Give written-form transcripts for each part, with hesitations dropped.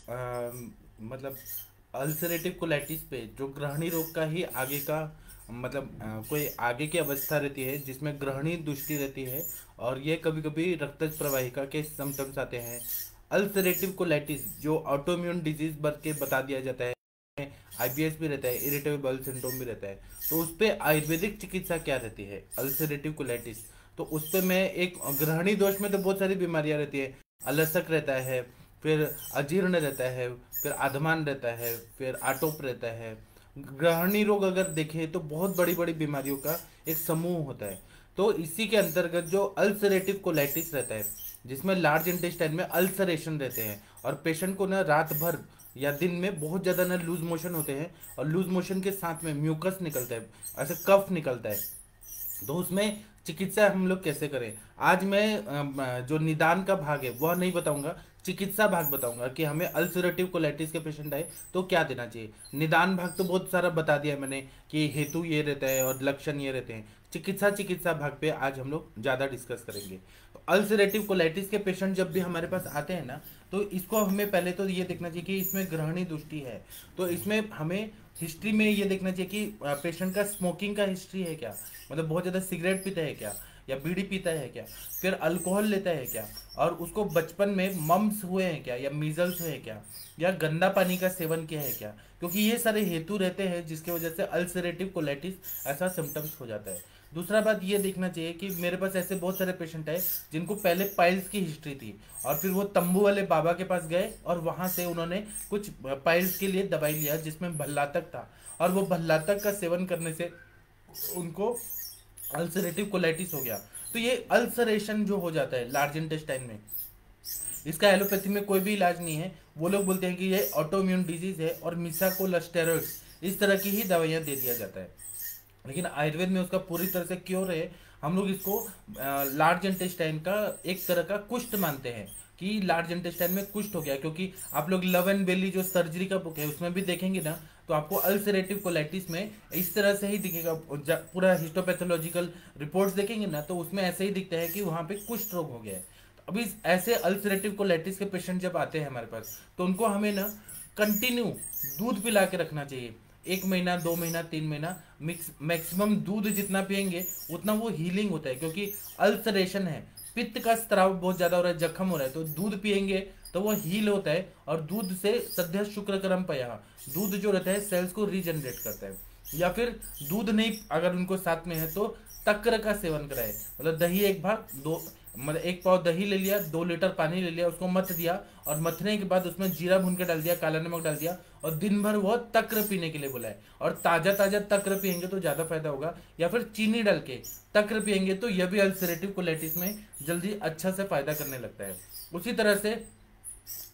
मतलब ulcerative colitis पे जो ग्रहणी रोग का ही आगे का मतलब कोई आगे की अवस्था रहती है जिसमें ग्रहणी दृष्टि रहती है, और ये कभी कभी रक्तज प्रवाहिका के सिम्टम्स आते हैं। अल्सरेटिव कोलाइटिस जो ऑटोइम्यून डिजीज बन के बता दिया जाता है, आईबीएस भी रहता है, इरिटेबल बाउल सिंड्रोम भी रहता है। तो उस पे आयुर्वेदिक चिकित्सा क्या रहती है अल्सरेटिव कोलाइटिस, तो उस पे मैं एक ग्रहणी दोष में तो बहुत सारी बीमारियां रहती है। अलसक रहता है, फिर अजीर्ण रहता है, फिर आधमान रहता है, फिर आटोप रहता है। ग्रहणी रोग अगर देखें तो बहुत बड़ी बड़ी बीमारियों का एक समूह होता है। तो इसी के अंतर्गत जो अल्सरेटिव कोलाइटिस रहता है, जिसमें लार्ज इंटेस्टाइन में अल्सरेशन रहते हैं, और पेशेंट को ना रात भर या दिन में बहुत ज़्यादा ना लूज मोशन होते हैं, और लूज मोशन के साथ में म्यूकस निकलता है, ऐसे कफ निकलता है। तो उसमें चिकित्सा हम लोग कैसे करें, आज मैं जो निदान का भाग है वह नहीं बताऊंगा, चिकित्सा भाग बताऊंगा कि हमें अल्सरेटिव कोलाइटिस के पेशेंट आए तो क्या देना चाहिए। निदान भाग तो बहुत सारा बता दिया है मैंने कि हेतु ये रहता है और लक्षण ये रहते हैं। चिकित्सा भाग पे आज हम लोग ज़्यादा डिस्कस करेंगे। तो अल्सरेटिव कोलाइटिस के पेशेंट जब भी हमारे पास आते हैं ना, तो इसको हमें पहले तो ये देखना चाहिए कि इसमें ग्रहणी दृष्टि है। तो इसमें हमें हिस्ट्री में ये देखना चाहिए कि पेशेंट का स्मोकिंग का हिस्ट्री है क्या, मतलब बहुत ज़्यादा सिगरेट पीता है क्या, या बीड़ी पीता है क्या, फिर अल्कोहल लेता है क्या, और उसको बचपन में मम्स हुए हैं क्या, या मीजल्स हुए हैं क्या, या गंदा पानी का सेवन किया है क्या। क्योंकि ये सारे हेतु रहते हैं जिसकी वजह से अल्सरेटिव कोलाइटिस ऐसा सिम्टम्स हो जाता है। दूसरा बात ये देखना चाहिए कि मेरे पास ऐसे बहुत सारे पेशेंट है जिनको पहले पाइल्स की हिस्ट्री थी, और फिर वो तंबू वाले बाबा के पास गए और वहां से उन्होंने कुछ पाइल्स के लिए दवाई लिया जिसमें भल्लातक था, और वो भल्लातक का सेवन करने से उनको अल्सरेटिव कोलाइटिस हो गया। तो ये अल्सरेशन जो हो जाता है लार्ज इंटेस्टाइन में, इसका एलोपैथी में कोई भी इलाज नहीं है। वो लोग बोलते हैं कि ये ऑटोइम्यून डिजीज है और मिसाकोल स्टेरॉइड्स इस तरह की ही दवाइयाँ दे दिया जाता है, लेकिन आयुर्वेद में उसका पूरी तरह से क्योर है। हम लोग इसको लार्ज इंटेस्टाइन का एक तरह का कुष्ठ मानते हैं कि लार्ज इंटेस्टाइन में कुष्ठ हो गया, क्योंकि आप लोग लव एंड बेली जो सर्जरी का बुक है उसमें भी देखेंगे ना, तो आपको अल्सरेटिव कोलाइटिस में इस तरह से ही दिखेगा। पूरा हिस्टोपैथोलॉजिकल रिपोर्ट्स देखेंगे ना, तो उसमें ऐसे ही दिखता है कि वहाँ पे कुष्ठ रोग हो गया है। तो अभी ऐसे अल्सरेटिव कोलाइटिस के पेशेंट जब आते हैं हमारे पास, तो उनको हमें ना कंटिन्यू दूध पिला के रखना चाहिए। 1 महीना, 2 महीना, 3 महीना, मिक्स मैक्सिमम दूध जितना पियेंगे उतना वो हीलिंग होता है, क्योंकि अल्सरेशन है, पित्त का स्त्राव बहुत ज्यादा हो रहा है, जख्म हो रहा है, तो दूध पियेंगे तो वो हील होता है। और दूध से सद्य शुक्रकरम पया, दूध जो रहता है सेल्स को रीजनरेट करता है। या फिर दूध नहीं अगर उनको साथ में है तो तक्र का सेवन कराए, मतलब दही एक भाग दो, मतलब 1 पाव दही ले लिया, 2 लीटर पानी ले लिया, उसको मथ दिया, और मथने के बाद उसमें जीरा भून के डाल दिया, काला नमक डाल दिया, और दिन भर वो तक्र पीने के लिए बोला है। और ताजा ताजा तक्र पियेंगे तो ज्यादा फायदा होगा, या फिर चीनी डाल के तक्र पियेंगे तो यह भी अल्सरेटिव कोलाइटिस में जल्दी अच्छा से फायदा करने लगता है। उसी तरह से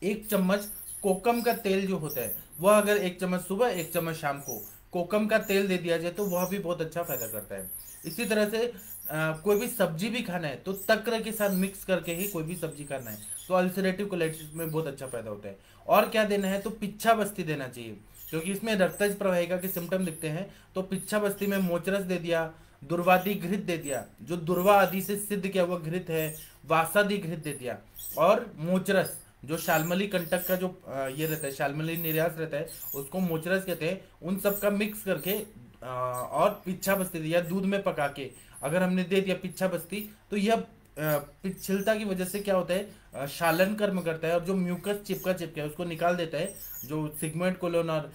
1 चम्मच कोकम का तेल जो होता है, वह अगर 1 चम्मच सुबह 1 चम्मच शाम को कोकम का तेल दे दिया जाए तो वह भी बहुत अच्छा फायदा करता है। इसी तरह से कोई भी सब्जी भी खाना है तो तक्र के साथ मिक्स करके ही कोई भी सब्जी खाना है, तो अल्सरेटिव कोलाइटिस में बहुत अच्छा फायदा होता है। और क्या देना है, तो पिच्छा बस्ती देना चाहिए, क्योंकि इसमें रक्तज प्रवाहिका के सिम्टम दिखते हैं। तो पिच्छा बस्ती में मोचरस दे दिया, दुर्वादी घृत दे दिया, जो दुर्वा आदि से सिद्ध किया हुआ घृत है, वासादि घृत दे दिया, और मोचरस जो शालमली कंटक का जो ये रहता है, शालमली निर्यास रहता है, उसको मोचरस कहते हैं। उन सब का मिक्स करके और पिच्छा बस्ती दिया दूध में पका के अगर हमने दे दिया पिच्छा बस्ती, तो यह पिछलता की वजह से क्या होता है, शालन कर्म करता है, और जो म्यूकस चिपका चिपका है उसको निकाल देता है, जो सिगमेंट कोलोन और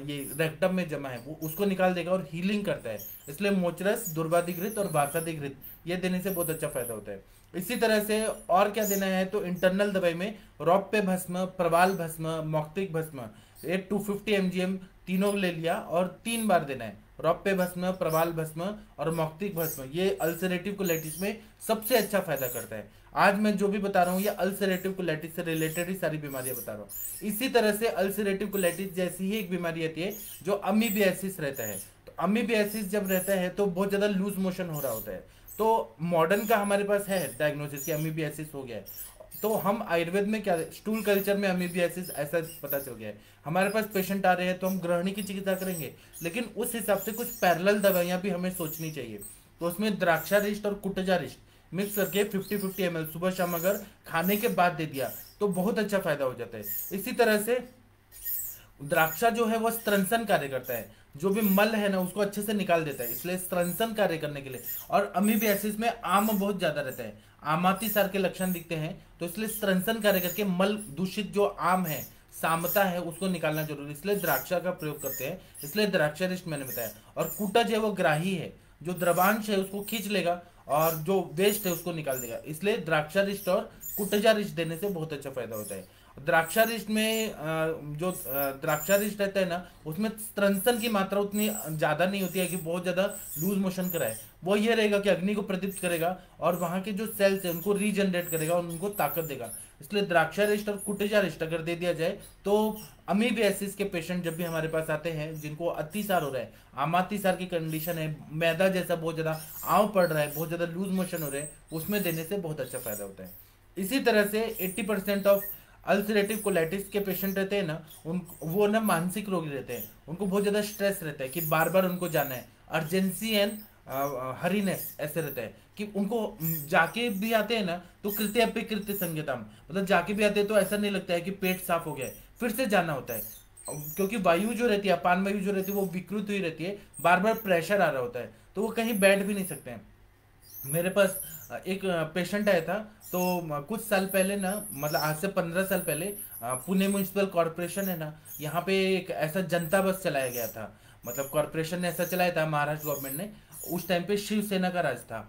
ये रेक्टम में जमा है वो उसको निकाल देगा और हीलिंग करता है। इसलिए मोचरस, दुर्वादिघृत और वासादिघृत ये देने से बहुत अच्छा फायदा होता है। इसी तरह से और क्या देना है, तो इंटरनल दवाई में रौप्य भस्म, प्रवाल भस्म, मौक्तिक भस्म, ये 250 mg तीनों ले लिया और 3 बार देना है। रौप्य भस्म, प्रवाल भस्म और मौक्तिक भस्म ये अल्सरेटिव कोलाइटिस में सबसे अच्छा फायदा करता है। आज मैं जो भी बता रहा हूँ ये अल्सरेटिव कोलाइटिस से रिलेटेड ही सारी बीमारियां बता रहा हूँ। इसी तरह से अल्सरेटिव कोलाइटिस जैसी ही एक बीमारी आती है जो अमीबियासिस रहता है। तो अमीबियासिस जब रहता है तो बहुत ज्यादा लूज मोशन हो रहा होता है, तो मॉडर्न का हमारे पास है डायग्नोसिस कि अमीबियासिस हो गया है। तो हम आयुर्वेद में क्या, स्टूल कल्चर में अमीबियासिस ऐसा पता चल गया है। हमारे पास पेशेंट आ रहे हैं तो हम ग्रहणी की चिकित्सा करेंगे, लेकिन उस हिसाब से कुछ पैरेलल दवाइयां भी हमें सोचनी चाहिए। तो उसमें द्राक्षारिष्ट और कुटजारिष्ट मिक्स करके 50-50 ml सुबह शाम अगर खाने के बाद दे दिया तो बहुत अच्छा फायदा हो जाता है। इसी तरह से द्राक्षा जो है वो स्त्रंसन कार्य करता है, जो भी मल है ना उसको अच्छे से निकाल देता है, इसलिए स्त्रंसन कार्य करने के लिए। और अमीबियासिस में आम बहुत ज्यादा रहता है, आमातिसार के लक्षण दिखते हैं, तो इसलिए स्त्रंसन कार्य करके मल दूषित जो आम है, सामता है, उसको निकालना जरूरी, इसलिए द्राक्षा का प्रयोग करते हैं। इसलिए द्राक्षारिष्ट मैंने बताया। और कुटज है वो ग्राही है, जो द्रवांश है उसको खींच लेगा और जो वेस्ट है उसको निकाल देगा, इसलिए द्राक्षारिष्ट और कुटजारिष्ट देने से बहुत अच्छा फायदा होता है। द्राक्षारिष्ट में जो द्राक्षारिष्ट रहता है ना उसमें स्त्रंसन की मात्रा उतनी ज्यादा नहीं होती है कि बहुत ज्यादा लूज मोशन कराए। वो ये रहेगा कि अग्नि को प्रदीप्त करेगा और वहां के जो सेल्स है उनको रीजनरेट करेगा और उनको ताकत देगा। इसलिए द्राक्षारिष्ट और कुटेजारिष्ट अगर दे दिया जाए तो अमीबियासिस के पेशेंट जब भी हमारे पास आते हैं जिनको अतिसार हो रहा है, आमातिसार की कंडीशन है, मैदा जैसा बहुत ज्यादा आंव पड़ रहा है, बहुत ज्यादा लूज मोशन हो रहे हैं, उसमें देने से बहुत अच्छा फायदा होता है। इसी तरह से 80% ऑफ अल्सरेटिव कोलाइटिस के पेशेंट रहते हैं ना, उन वो ना मानसिक रोगी रहते हैं, उनको बहुत ज्यादा स्ट्रेस रहता है कि बार बार उनको जाना है, अर्जेंसी एंड हरीनेस ऐसे रहता है कि उनको जाके भी आते हैं ना तो कृत्य अपि कृत्य संज्ञताम, मतलब जाके भी आते हैं तो ऐसा नहीं लगता है कि पेट साफ हो गया है, फिर से जाना होता है, क्योंकि वायु जो रहती है, अपान वायु जो रहती है वो विकृत हुई रहती है, बार बार प्रेशर आ रहा होता है, तो वो कहीं बैठ भी नहीं सकते हैं। मेरे पास एक पेशेंट आया था, तो कुछ साल पहले ना, मतलब आज से 15 साल पहले पुणे म्यूनिसिपल कॉरपोरेशन है ना, यहाँ पे एक ऐसा जनता बस चलाया गया था, मतलब कॉरपोरेशन ने ऐसा चलाया था, महाराष्ट्र गवर्नमेंट ने। उस टाइम पे शिवसेना का राज था।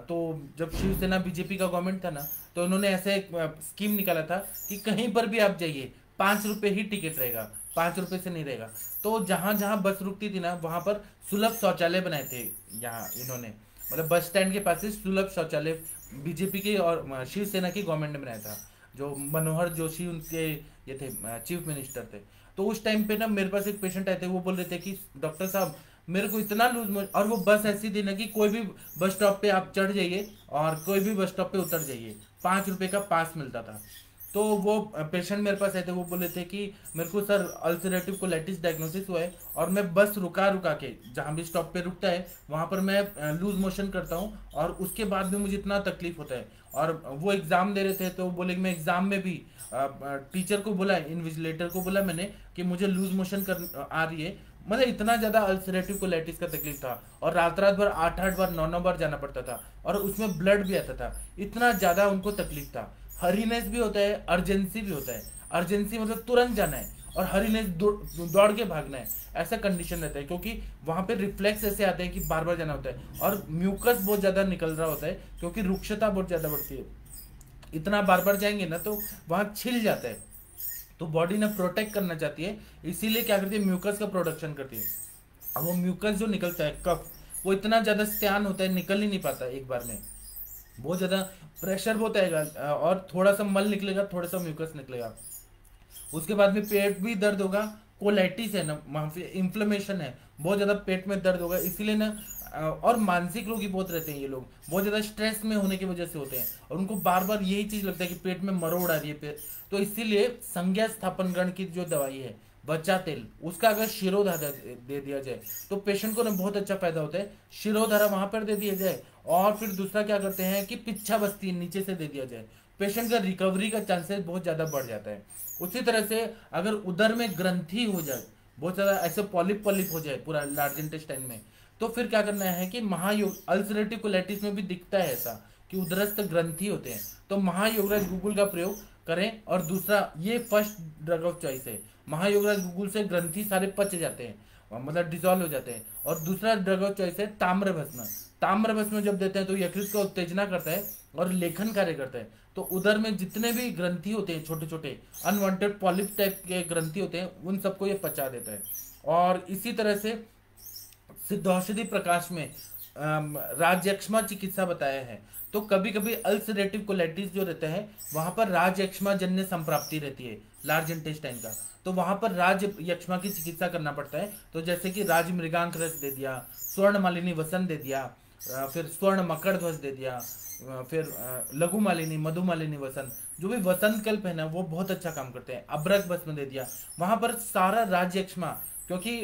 तो जब शिवसेना बीजेपी का गवर्नमेंट था ना, तो उन्होंने ऐसे एक स्कीम निकाला था कि कहीं पर भी आप जाइए 5 रुपए ही टिकट रहेगा, 5 रुपए से नहीं रहेगा। तो जहां जहां बस रुकती थी ना वहां पर सुलभ शौचालय बनाए थे यहाँ इन्होंने, मतलब बस स्टैंड के पास से सुलभ शौचालय बीजेपी के और शिवसेना की गवर्नमेंट ने बनाया था, जो मनोहर जोशी उनके ये थे, चीफ मिनिस्टर थे। तो उस टाइम पे ना मेरे पास एक पेशेंट आए थे, वो बोल रहे थे कि डॉक्टर साहब मेरे को इतना लूज, और वो बस ऐसी थी ना कि कोई भी बस स्टॉप पे आप चढ़ जाइए और कोई भी बस स्टॉप पे उतर जाइए, 5 रुपए का पास मिलता था। तो वो पेशेंट मेरे पास आए थे, वो बोले थे कि मेरे को सर अल्सरेटिव कोलाइटिस डायग्नोसिस हुआ है और मैं बस रुका रुका के जहाँ भी स्टॉप पे रुकता है वहाँ पर मैं लूज मोशन करता हूँ और उसके बाद भी मुझे इतना तकलीफ होता है। और वो एग्जाम दे रहे थे तो बोले कि मैं एग्जाम में भी टीचर को बोला, इन्विजिलेटर को बोला मैंने कि मुझे लूज मोशन कर आ रही है, मतलब इतना ज्यादा अल्सरेटिव कोलाइटिस का तकलीफ था और रात रात भर 8-8 बार 9-9 बार जाना पड़ता था और उसमें ब्लड भी आता था, इतना ज्यादा उनको तकलीफ था। हरीनेस भी होता है, अर्जेंसी भी होता है। अर्जेंसी मतलब तुरंत जाना है और हरीनेस दौड़ के भागना है, ऐसा कंडीशन रहता है, क्योंकि वहां पे रिफ्लेक्स ऐसे आते हैं कि बार बार जाना होता है और म्यूकस बहुत ज्यादा निकल रहा होता है क्योंकि रुक्षता बहुत ज्यादा बढ़ती है। इतना बार बार जाएंगे ना तो वहां छिल जाता है, तो बॉडी ना प्रोटेक्ट करना चाहती है, इसीलिए क्या करती है म्यूकस का प्रोडक्शन करती है। अब वो म्यूकस जो निकलता है कफ, वो इतना ज्यादा स्त्यान होता है, निकल ही नहीं पाता एक बार में, बहुत ज्यादा प्रेशर बहुत आएगा और थोड़ा सा मल निकलेगा, थोड़ा सा म्यूकस निकलेगा, उसके बाद में पेट भी दर्द होगा, कोलाइटिस है ना वहां पे इन्फ्लेमेशन है, बहुत ज्यादा पेट में दर्द होगा, इसीलिए ना और मानसिक रोगी बहुत रहते हैं ये लोग, बहुत ज्यादा स्ट्रेस में होने की वजह से होते हैं और उनको बार बार यही चीज लगता है कि पेट में मरोड़ आ रही है पेट, तो इसीलिए संज्ञा स्थापन गण की जो दवाई है बच्चा तेल, उसका अगर शिरोधारा दे दिया जाए तो पेशेंट को ना बहुत अच्छा फायदा होता है। शिरोधारा वहां पर दे दिया जाए और फिर दूसरा क्या करते हैं कि पिच्छा बस्ती नीचे से दे दिया जाए, पेशेंट का रिकवरी का चांसेस बहुत ज्यादा बढ़ जाता है। उसी तरह से अगर उदर में ग्रंथि हो जाए, बहुत ज्यादा ऐसे पॉलिप पॉलिप हो जाए पूरा लार्ज इंटेस्टाइन में, तो फिर क्या करना है कि महायोग, अल्सरेटिव कोलाइटिस में भी दिखता है ऐसा कि उदरस्थ ग्रंथि होते हैं, तो महायोगराज गूगल का प्रयोग करें। और दूसरा ये फर्स्ट ड्रग ऑफ चॉइस है, महायोगराज गूगल से ग्रंथि सारे पच जाते हैं, मतलब डिसॉल्व हो जाते हैं। और दूसरा ड्रग ऑफ चॉइस है ताम्र भस्म, ताम्र भस्म जब देते हैं तो यकृत को उत्तेजना करता है और लेखन कार्य करता है, तो उधर में जितने भी ग्रंथि होते हैं, छोटे छोटे अनवांटेड पॉलिप टाइप के ग्रंथि होते हैं, उन सबको ये पचा देता है। और इसी तरह से सिद्धौषधि प्रकाश में राजयक्ष्मा चिकित्सा बताया है, तो कभी कभी अल्सरेटिव कोलाइटिस जो रहता है वहां पर राजयक्ष्मा जन्य संप्राप्ति रहती है लार्ज इंटेस्टाइन का, तो वहां पर राज यक्ष्मा की चिकित्सा करना पड़ता है। तो जैसे कि राज मृगांक रस दे दिया, स्वर्ण मालिनी वसन दे दिया, फिर स्वर्ण मकर ध्वज दे दिया, फिर लघु मालिनी मधु मालिनी वसन, जो भी वसंत कल्प है ना वो बहुत अच्छा काम करते हैं, अब्रक भस्म दे दिया, वहां पर सारा राज यक्ष्मा, क्योंकि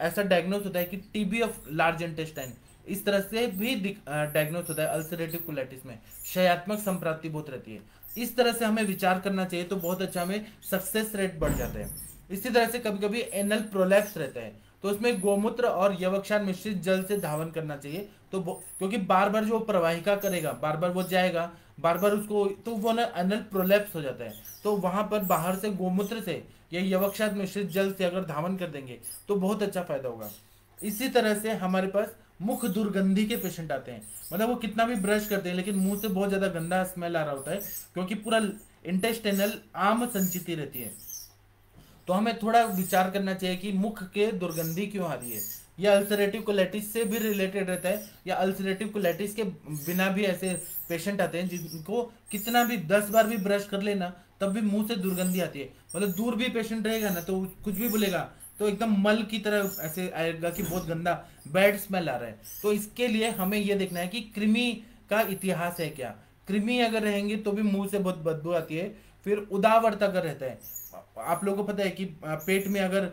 ऐसा डायग्नोस होता है कि टीबी ऑफ लार्ज इंटेस्टाइन, इस तरह से भी डायग्नोस होता है अल्सरेटिव कोलाइटिस में। क्षयात्मक संप्राप्ति बहुत रहती है। इस तरह से हमें विचार करना चाहिए तो बहुत अच्छा हमें सक्सेस रेट बढ़ जाता है। इसी तरह से कभी कभी एनल प्रोलैप्स रहता है, तो उसमें गोमूत्र और यवक्षार मिश्रित जल से धावन करना चाहिए। तो क्योंकि बार बार जो प्रवाहिका करेगा, बार बार वो जाएगा, बार बार उसको, तो वो ना एनल प्रोलैप्स हो जाता है। तो वहां पर बाहर से गोमूत्र से या यवक्षार मिश्रित जल से अगर धावन कर देंगे तो बहुत अच्छा फायदा होगा। इसी तरह से हमारे पास मुख दुर्गंधी के पेशेंट आते हैं, मतलब वो कितना भी ब्रश करते हैं लेकिन मुंह से बहुत ज्यादा गंदा स्मेल आ रहा होता है, क्योंकि पूरा इंटेस्टाइनल आम संचिति रहती है। तो हमें थोड़ा विचार करना चाहिए कि मुख के दुर्गंधी क्यों आ रही है। या अल्सरेटिव कोलाइटिस से भी रिलेटेड रहता है, या अल्सरेटिव कोलाइटिस के बिना भी ऐसे पेशेंट आते हैं जिनको कितना भी 10 बार भी ब्रश कर लेना तब भी मुंह से दुर्गंधी आती है। मतलब दूर भी पेशेंट रहेगा ना तो कुछ भी बोलेगा तो एकदम मल की तरह ऐसे आएगा कि बहुत गंदा बैड स्मेल आ रहा है। तो इसके लिए हमें यह देखना है कि कृमि का इतिहास है क्या। कृमि अगर रहेंगे तो भी मुंह से बहुत बदबू आती है। फिर उदावर्त अगर रहता है, आप लोगों को पता है कि पेट में अगर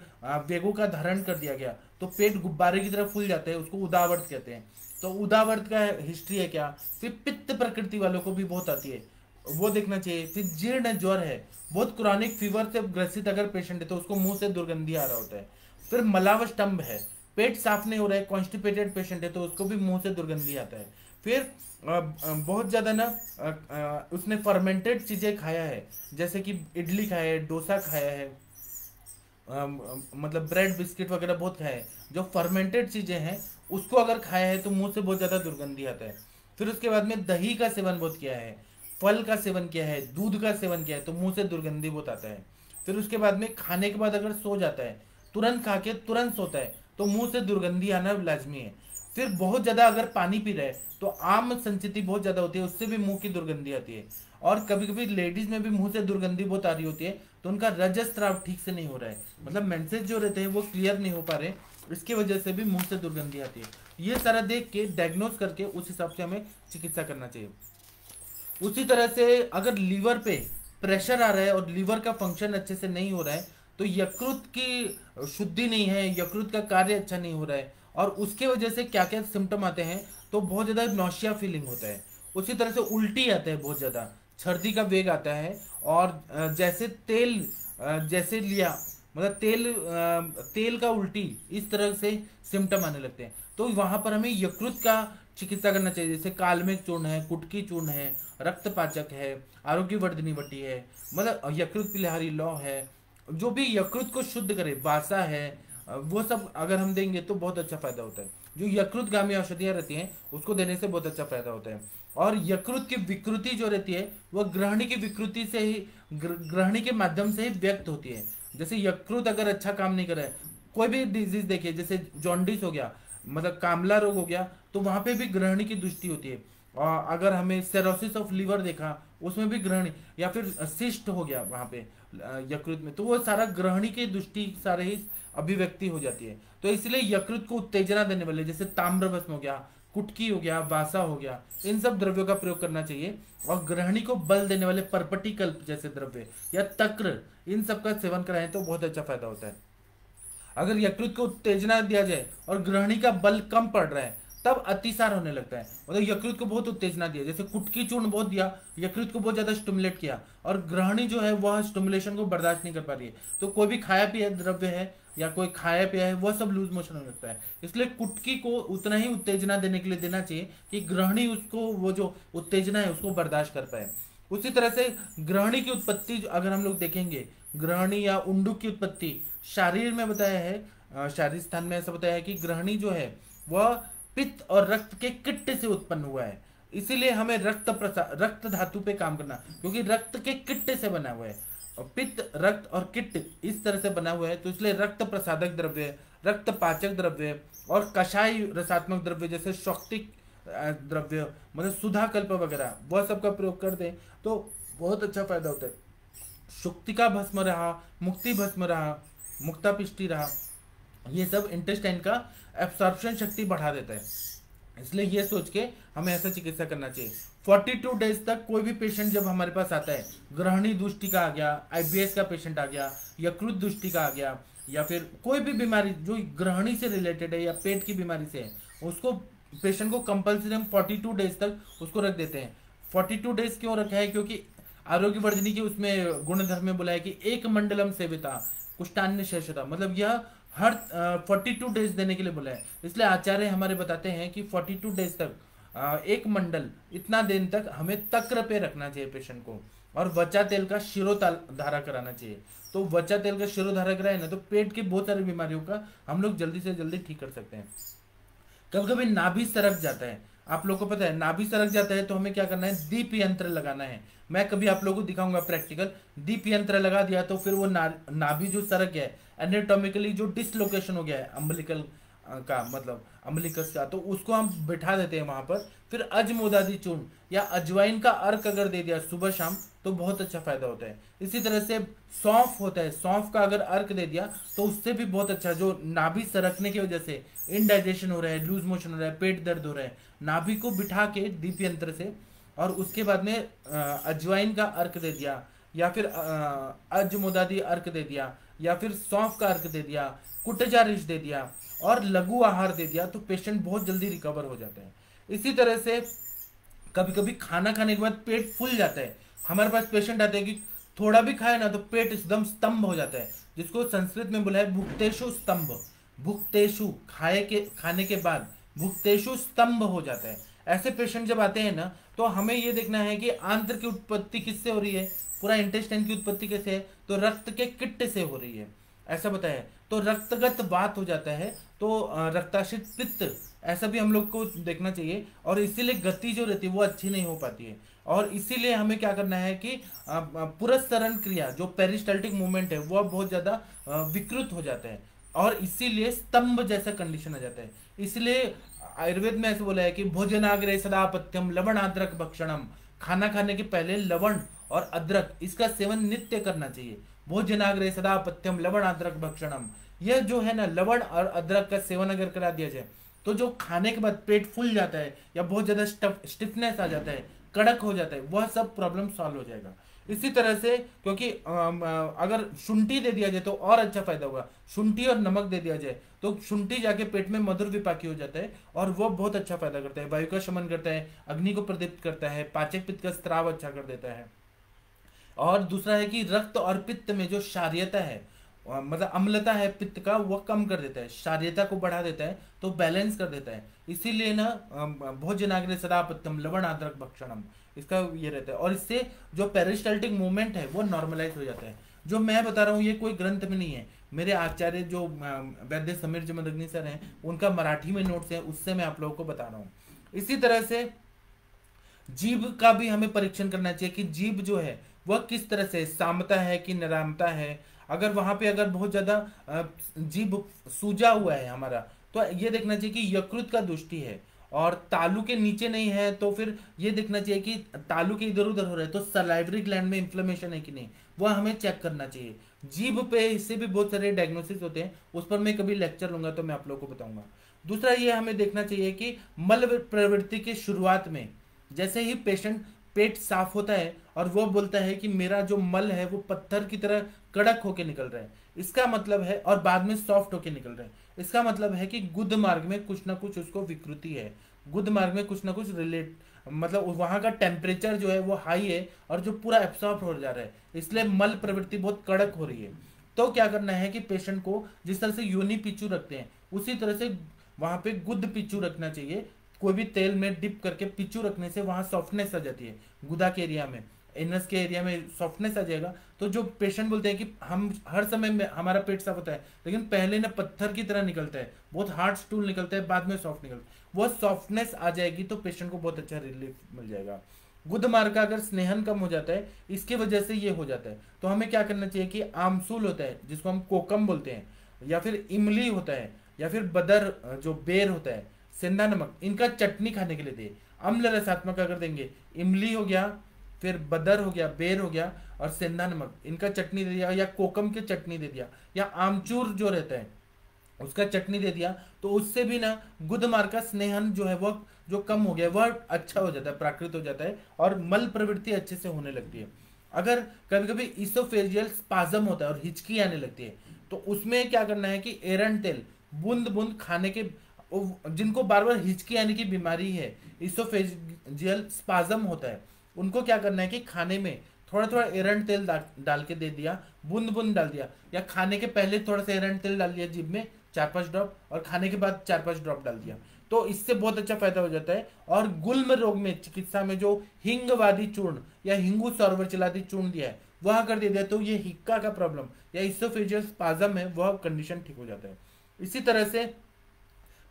वेगों का धारण कर दिया गया तो पेट गुब्बारे की तरह फूल जाता है, उसको उदावर्त कहते हैं। तो उदावर्त का हिस्ट्री है क्या। फिर पित्त प्रकृति वालों को भी बहुत आती है, वो देखना चाहिए। फिर जीर्ण ज्वर है, बहुत क्रॉनिक फीवर से ग्रसित अगर पेशेंट है तो उसको मुंह से दुर्गंधी आ रहा होता है। फिर मलावष्टम्भ है, पेट साफ नहीं हो रहा है, कॉन्स्टिपेटेड पेशेंट है तो उसको भी मुंह से दुर्गंधी आता है। फिर बहुत ज्यादा ना उसने फर्मेंटेड चीजें खाया है, जैसे कि इडली खाया है, डोसा खाया है, मतलब ब्रेड बिस्किट वगैरह बहुत खाया है, जो फर्मेंटेड चीजें हैं उसको अगर खाया है तो मुंह से बहुत ज्यादा दुर्गंधी आता है। फिर उसके बाद में दही का सेवन बहुत किया है, फल का सेवन किया है, दूध का सेवन किया है तो मुंह से दुर्गंधी बहुत आता है। फिर उसके बाद में खाने के बाद अगर सो जाता है, तुरंत खा के तुरंत सोता है तो मुंह से दुर्गंधी आना लाजमी है। फिर बहुत ज्यादा अगर पानी पी रहा है तो आम संचिति बहुत ज्यादा होती है, उससे भी मुंह की दुर्गंधी आती है। और कभी कभी लेडीज में भी मुंह से दुर्गंधी बहुत आ रही होती है, तो उनका रजस्त्राव ठीक से नहीं हो रहा है, मतलब मेंसेस जो रहते हैं वो क्लियर नहीं हो पा रहे, इसकी वजह से भी मुंह से दुर्गंधी आती है। ये सारा देख के डायग्नोस करके उस हिसाब से हमें चिकित्सा करना चाहिए। उसी तरह से अगर लीवर पे प्रेशर आ रहा है और लीवर का फंक्शन अच्छे से नहीं हो रहा है तो यकृत की शुद्धि नहीं है, यकृत का कार्य अच्छा नहीं हो रहा है, और उसके वजह से क्या क्या सिम्टम आते हैं तो बहुत ज्यादा नौशिया फीलिंग होता है। उसी तरह से उल्टी आता है, बहुत ज्यादा सर्दी का वेग आता है, और जैसे तेल जैसे लिया, मतलब तेल का उल्टी, इस तरह से सिम्टम आने लगते हैं। तो वहां पर हमें यकृत का चिकित्सा करना चाहिए, जैसे कालमेघ चूर्ण है, कुटकी चूर्ण है, रक्तपाचक है, आरोग्यवर्धिनी वटी है, मतलब यकृत पिलहारी लौ है, जो भी यकृत को शुद्ध करे, बासा है, वो सब अगर हम देंगे तो बहुत अच्छा फायदा होता है। जो यकृतगामी औषधियां रहती हैं उसको देने से बहुत अच्छा फायदा होता है। और यकृत की विकृति जो रहती है वह ग्रहणी की विकृति से ही, ग्रहणी के माध्यम से ही व्यक्त होती है। जैसे यकृत अगर अच्छा काम नहीं कर रहा है, कोई भी डिजीज देखिए, जैसे जॉन्डिस हो गया, मतलब कामला रोग हो गया, तो वहां पे भी ग्रहणी की दृष्टि होती है। और अगर हमें सेरोसिस ऑफ लीवर देखा, उसमें भी ग्रहणी, या फिर सिस्ट हो गया वहां पे यकृत में, तो वो सारा ग्रहणी की दृष्टि सारे ही अभिव्यक्ति हो जाती है। तो इसलिए यकृत को उत्तेजना देने वाले जैसे ताम्रभस्म हो गया, कुटकी हो गया, वासा हो गया, इन सब द्रव्यों का प्रयोग करना चाहिए। और ग्रहणी को बल देने वाले परपटी कल्प जैसे द्रव्य या तक्र, इन सब का सेवन कराएं तो बहुत अच्छा फायदा होता है। अगर यकृत को उत्तेजना दिया जाए और ग्रहणी का बल कम पड़ रहा है तब अतिसार होने लगता है, मतलब यकृत को बहुत उत्तेजना दिया, जैसे कुटकी चूर्ण बहुत दिया, यकृत को बहुत ज्यादा स्टिमुलेट किया, और ग्रहणी जो है वह स्टिमुलेशन को बर्दाश्त नहीं कर पा रही है, तो कोई भी खाया पिया द्रव्य है या कोई खाया पिया है वह सब लूज मोशन होने लगता है। इसलिए कुटकी को उतना ही उत्तेजना देने के लिए देना चाहिए कि ग्रहणी उसको, वो जो उत्तेजना है उसको बर्दाश्त कर पाए। उसी तरह से ग्रहणी की उत्पत्ति अगर हम लोग देखेंगे, ग्रहणी या उंडुक की उत्पत्ति शरीर में बताया है, शारीरिक स्थान में ऐसा बताया है कि ग्रहणी जो है वह पित्त और रक्त के किट्ट से उत्पन्न हुआ है। इसीलिए हमें रक्त धातु पे काम करना, क्योंकि रक्त के किट्ट से बना हुआ है, और पित्त, रक्त और किट्ट इस तरह से बना हुआ है, तो इसलिए रक्त प्रसादक द्रव्य, रक्त पाचक द्रव्य और कषाय रसात्मक द्रव्य जैसे शौक्तिक द्रव्य, मतलब सुधा कल्प वगैरह, वह सब का प्रयोग कर दें तो बहुत अच्छा फायदा होता है। शुक्तिका भस्म रहा, मुक्ति भस्म रहा, मुक्तापिष्टि रहा, ये सब इंटेस्टाइन का एब्सॉर्प्शन शक्ति बढ़ा देता है। इसलिए ये सोच के हमें ऐसा चिकित्सा करना चाहिए। 42 डेज तक कोई भी पेशेंट जब हमारे पास आता है, ग्रहणी दुष्टि का आ गया, आईबीएस का पेशेंट आ गया, यकृत दुष्टि का आ गया, या फिर कोई भी बीमारी जो ग्रहणी से रिलेटेड है या पेट की बीमारी से है, उसको पेशेंट को कंपल्सरी हम 42 डेज तक उसको रख देते हैं। 42 डेज क्यों रखा है? क्योंकि आरोग्य वर्धिनी की उसमें गुणधर्म में बोला है कि एक मंडलम सेविता कुष्ठान्य शेषता, मतलब यह हर 42 डेज देने के लिए बोला है। इसलिए आचार्य हमारे बताते हैं कि 42 डेज तक एक मंडल इतना दिन तक हमें तक्र पे रखना चाहिए पेशेंट को, और वचा तेल का शिरोधारा कराना चाहिए। तो वचा तेल का शिरोधारा कराए ना तो पेट की बहुत सारी बीमारियों का हम लोग जल्दी से जल्दी ठीक कर सकते हैं। कभी कभी नाभि सरक जाता है, आप लोग को पता है नाभि सरक जाता है तो हमें क्या करना है? दीप यंत्र लगाना है। मैं कभी आप लोगों को दिखाऊंगा प्रैक्टिकल। दीप यंत्र लगा दिया तो फिर वो नाभि जो सरक गया है, एनाटॉमिकली जो डिसलोकेशन हो गया है अम्बलिकल का, मतलब अम्बलिकस का, तो उसको हम बिठा देते हैं वहां पर। फिर अजमोदादी चूर्ण या अजवाइन का अर्क अगर दे दिया सुबह शाम तो बहुत अच्छा फायदा होता है। इसी तरह से सौंफ होता है, सौंफ का अगर अर्क दे दिया तो उससे भी बहुत अच्छा, जो नाभि सरकने की वजह से इनडाइजेशन हो रहा है, लूज मोशन हो रहा है, पेट दर्द हो रहा है, नाभि को बिठा के दीप यंत्र से, और उसके बाद में अजवाइन का अर्क दे दिया, या फिर अजमुदादी अर्क दे दिया, या फिर सौंफ का अर्क दे दिया, कुटजा रिश दे दिया और लघु आहार दे दिया, तो पेशेंट बहुत जल्दी रिकवर हो जाते हैं। इसी तरह से कभी कभी खाना खाने के बाद पेट फूल जाता है। हमारे पास पेशेंट आते हैं कि थोड़ा भी खाए ना तो पेट एकदम स्तंभ हो जाता है, जिसको संस्कृत में बोला है भुक्तेशु स्तंभ। भुक्तेशु खाने के बाद भुक्तेशु स्तंभ हो जाता है। ऐसे पेशेंट जब आते हैं ना तो हमें ये देखना है कि आंत्र की उत्पत्ति किससे हो रही है, पूरा इंटेस्टाइन की उत्पत्ति कैसे है? तो रक्त के किट्ट से हो रही है, ऐसा बताया है। तो रक्तगत बात हो जाता है, तो रक्ताशित पित्त, ऐसा भी हम लोग को देखना चाहिए, और इसीलिए गति जो रहती है वो अच्छी नहीं हो पाती है। और इसीलिए हमें क्या करना है कि पुरस्चरण क्रिया, जो पेरिस्टाल्टिक मूवमेंट है वो बहुत ज्यादा विकृत हो जाता है, और इसीलिए स्तंभ जैसा कंडीशन आ जाता है। इसलिए आयुर्वेद में ऐसे बोला है कि भोजनाग्रे सदा पथ्यम लवण अदरक भक्षणम, खाना खाने के पहले लवण और अदरक इसका सेवन नित्य करना चाहिए। भोजनाग्रे सदा पथ्यम लवण अदरक भक्षणम, यह जो है ना लवण और अदरक का सेवन अगर करा दिया जाए तो जो खाने के बाद पेट फूल जाता है या बहुत ज्यादा स्टिफनेस आ जाता है, कड़क हो जाता है, वह सब प्रॉब्लम सॉल्व हो जाएगा। इसी तरह से क्योंकि अगर शुंठी दे दिया जाए तो और अच्छा फायदा होगा। शुंठी और नमक दे दिया जाए तो शुंठी जाके पेट में मधुर विपाकी हो जाता है, और वो बहुत अच्छा फायदा करता है, वायु का शमन करता है, अग्नि को प्रदीप्त करता है, पाचक पित्त का स्त्राव अच्छा कर देता है। और दूसरा है कि रक्त और पित्त में जो क्षारीयता है, मतलब अम्लता है पित्त का, वह कम कर देता है, क्षारीयता को बढ़ा देता है, तो बैलेंस कर देता है। इसीलिए ना भोजनाग्रे सदा पत्यम लवण अदरक भक्षणम, इसका ये रहता है, और इससे जो पेरिस्टाल्टिक मूवमेंट है वो नॉर्मलाइज हो जाता है। जो मैं बता रहा हूँ ये कोई ग्रंथ में नहीं है, मेरे आचार्य जो वैद्य समीर जमदग्नि सर हैं उनका मराठी में नोट्स है, उससे मैं आप लोगों को बता रहा हूँ। इसी तरह से जीभ का भी हमें परीक्षण करना चाहिए कि जीभ जो है वह किस तरह से सामता है कि निरामता है। अगर वहां पे अगर बहुत ज्यादा जीभ सूजा हुआ है हमारा, तो ये देखना चाहिए कि यकृत का दुष्टि है, और तालू के नीचे नहीं है तो फिर ये देखना चाहिए कि तालू के इधर उधर हो रहा है तो सलाइवरी ग्लैंड में इन्फ्लेमेशन है कि नहीं, वह हमें चेक करना चाहिए। जीभ पे इससे भी बहुत सारे डायग्नोसिस होते हैं, उस पर मैं कभी लेक्चर लूंगा तो मैं आप लोगों को बताऊंगा। दूसरा ये हमें देखना चाहिए कि मल प्रवृत्ति की शुरुआत में जैसे ही पेशेंट पेट साफ होता है और वो बोलता है कि मेरा जो मल है वो पत्थर की तरह कड़क होके निकल रहा है, इसका मतलब है, और बाद में सॉफ्ट होके निकल रहा है, इसका मतलब है कि गुद मार्ग में कुछ ना कुछ उसको विकृति है, गुद मार्ग में कुछ ना कुछ रिलेट, मतलब वहां का टेम्परेचर जो है वो हाई है और जो पूरा एब्सॉर्ब हो जा रहा है, इसलिए मल प्रवृत्ति बहुत कड़क हो रही है। तो क्या करना है कि पेशेंट को जिस तरह से योनि पिचू रखते हैं उसी तरह से वहां पे गुद पिचू रखना चाहिए। कोई भी तेल में डिप करके पिचू रखने से वहां सॉफ्टनेस आ जाती है, गुदा के एरिया में, एनस के एरिया में सॉफ्टनेस आ जाएगा। तो जो पेशेंट बोलते हैं कि हम हर समय में हमारा पेट साफ होता है लेकिन पहले ना पत्थर की तरह निकलता है, बहुत हार्ड स्टूल निकलता है, बाद में सॉफ्ट निकलता है, वो सॉफ्टनेस आ जाएगी तो पेशेंट को बहुत अच्छा रिलीफ मिल जाएगा। गुद मार्ग का अगर स्नेहन कम हो जाता है इसकी वजह से ये हो जाता है, तो हमें क्या करना चाहिए कि आमसूल होता है जिसको हम कोकम बोलते हैं, या फिर इमली होता है, या फिर बदर जो बेर होता है, सेंधा नमक, इनका चटनी खाने के लिए दे। अम्ल रसात्मक अगर देंगे, इमली हो गया, फिर बदर हो गया, बेर हो गया और सेंधा नमक, इनका चटनी दे दिया, या कोकम की चटनी दे दिया, या आमचूर जो रहता है उसका चटनी दे दिया, तो उससे भी ना गुद मार्ग का स्नेहन जो है वह जो कम हो गया वह अच्छा हो जाता है, प्राकृत हो जाता है, और मल प्रवृत्ति अच्छे से होने लगती है। अगर कभी कभी इसोफेजियल स्पाज्म होता है और हिचकी आने लगती है तो उसमें क्या करना है कि एरंड तेल बूंद बूंद खाने के जिनको बार बार हिचकी आने की बीमारी है, इसोफेजियल स्पाज्म होता है, उनको क्या करना है कि खाने में थोड़ा थोड़ा एरंड तेल डाल के दे दिया, बूंद बूंद डाल दिया, या खाने के पहले थोड़ा सा एरंड तेल डाल दिया जीभ में 4-5 ड्रॉप, और खाने के बाद 4-5 ड्रॉप डाल दिया, तो इससे बहुत अच्छा फायदा हो जाता है। और गुल्म रोग में चिकित्सा में जो हिंगवादी चूर्ण या हिंगू सौरवचलादी चूर्ण दिया है वह अगर दे दिया तो ये हिक्का का प्रॉब्लम या इसोफेजियल स्पाज्म है वह कंडीशन ठीक हो जाता है। इसी तरह से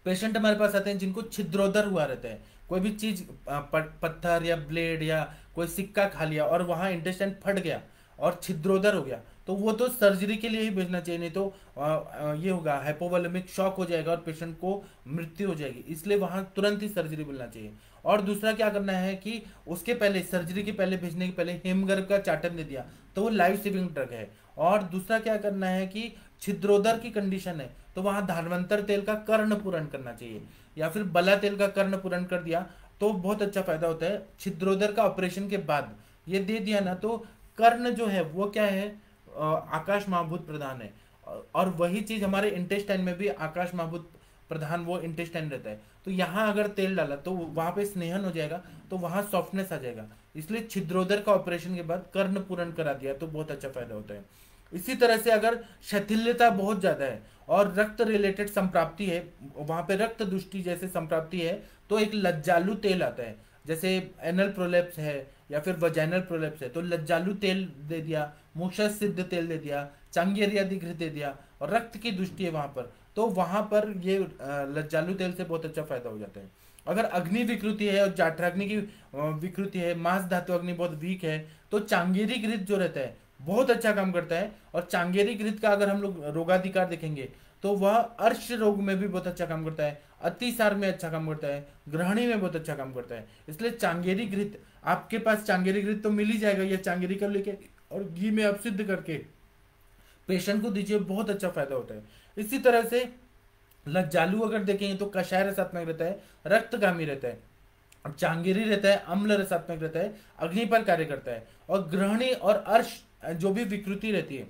पेशेंट हमारे पास आते हैं जिनको छिद्रोदर हुआ रहता है, कोई भी चीज पत्थर या ब्लेड या कोई सिक्का खा लिया और वहां इंटेस्टाइन फट गया और छिद्रोदर हो गया, तो वो तो सर्जरी के लिए ही भेजना चाहिए, नहीं तो ये होगा हाइपोवोलेमिक शॉक हो जाएगा और पेशेंट को मृत्यु हो जाएगी, इसलिए वहां तुरंत ही सर्जरी मिलना चाहिए। और दूसरा क्या करना है कि उसके पहले सर्जरी के पहले भेजने के पहले हिमगर्भ का चाटन दे दिया तो वो लाइफ सेविंग ड्रग है। और दूसरा क्या करना है कि छिद्रोदर की कंडीशन है तो वहां धानवंतर तेल का कर्ण पूरण करना चाहिए, या फिर बला तेल का कर्ण पूरण कर दिया तो बहुत अच्छा फायदा होता है। छिद्रोदर का ऑपरेशन के बाद ये दे दिया ना तो कर्ण जो है वो क्या है, आकाश महाभूत प्रधान है, और वही चीज हमारे इंटेस्टाइन में भी आकाश महाभूत प्रधान वो इंटेस्टाइन रहता है, तो यहाँ अगर तेल डाला तो वहां पे स्नेहन हो जाएगा, तो वहां सॉफ्टनेस आ जाएगा, इसलिए छिद्रोदर का ऑपरेशन के बाद कर्ण पूरण करा दिया तो बहुत अच्छा फायदा होता है। इसी तरह से अगर शिथिलता बहुत ज्यादा है और रक्त रिलेटेड संप्राप्ति है, वहां पे रक्त दुष्टि जैसे संप्राप्ति है, तो एक लज्जालु तेल आता है, जैसे एनल प्रोलेप्स है या फिर वजाइनल प्रोलेप्स है तो लज्जालु तेल दे दिया, मूषा सिद्ध तेल दे दिया, चांगेरियादि घृत दे दिया, और रक्त की दृष्टि है वहां पर, तो वहां पर ये लज्जालु तेल से बहुत अच्छा फायदा हो जाता है। अगर अग्नि विकृति है और जाठराग्नि की विकृति है, मांस धातु अग्नि बहुत वीक है, तो चांगेरी घृत जो रहता है बहुत अच्छा काम करता है। और चांगेरी घृत का अगर हम लोग रोगाधिकार देखेंगे तो वह अर्श रोग में भी बहुत अच्छा काम करता है, अतिसार में अच्छा काम करता है, ग्रहणी में बहुत अच्छा काम करता है, इसलिए चांगेरी घृत आपके पास चांगेरी घृत तो मिल ही जाएगा, या चांगेरी का लेके और घी में आप सिद्ध करके पेशेंट को दीजिए, बहुत अच्छा फायदा होता है। इसी तरह से लज्जालु अगर देखेंगे तो कषाय रसात्मक रहता है, रक्तगामी रहता है, चांगेरी रहता है अम्ल रसात्मक रहता है, अग्नि पर कार्य करता है, और ग्रहणी और अर्श जो भी विकृति रहती है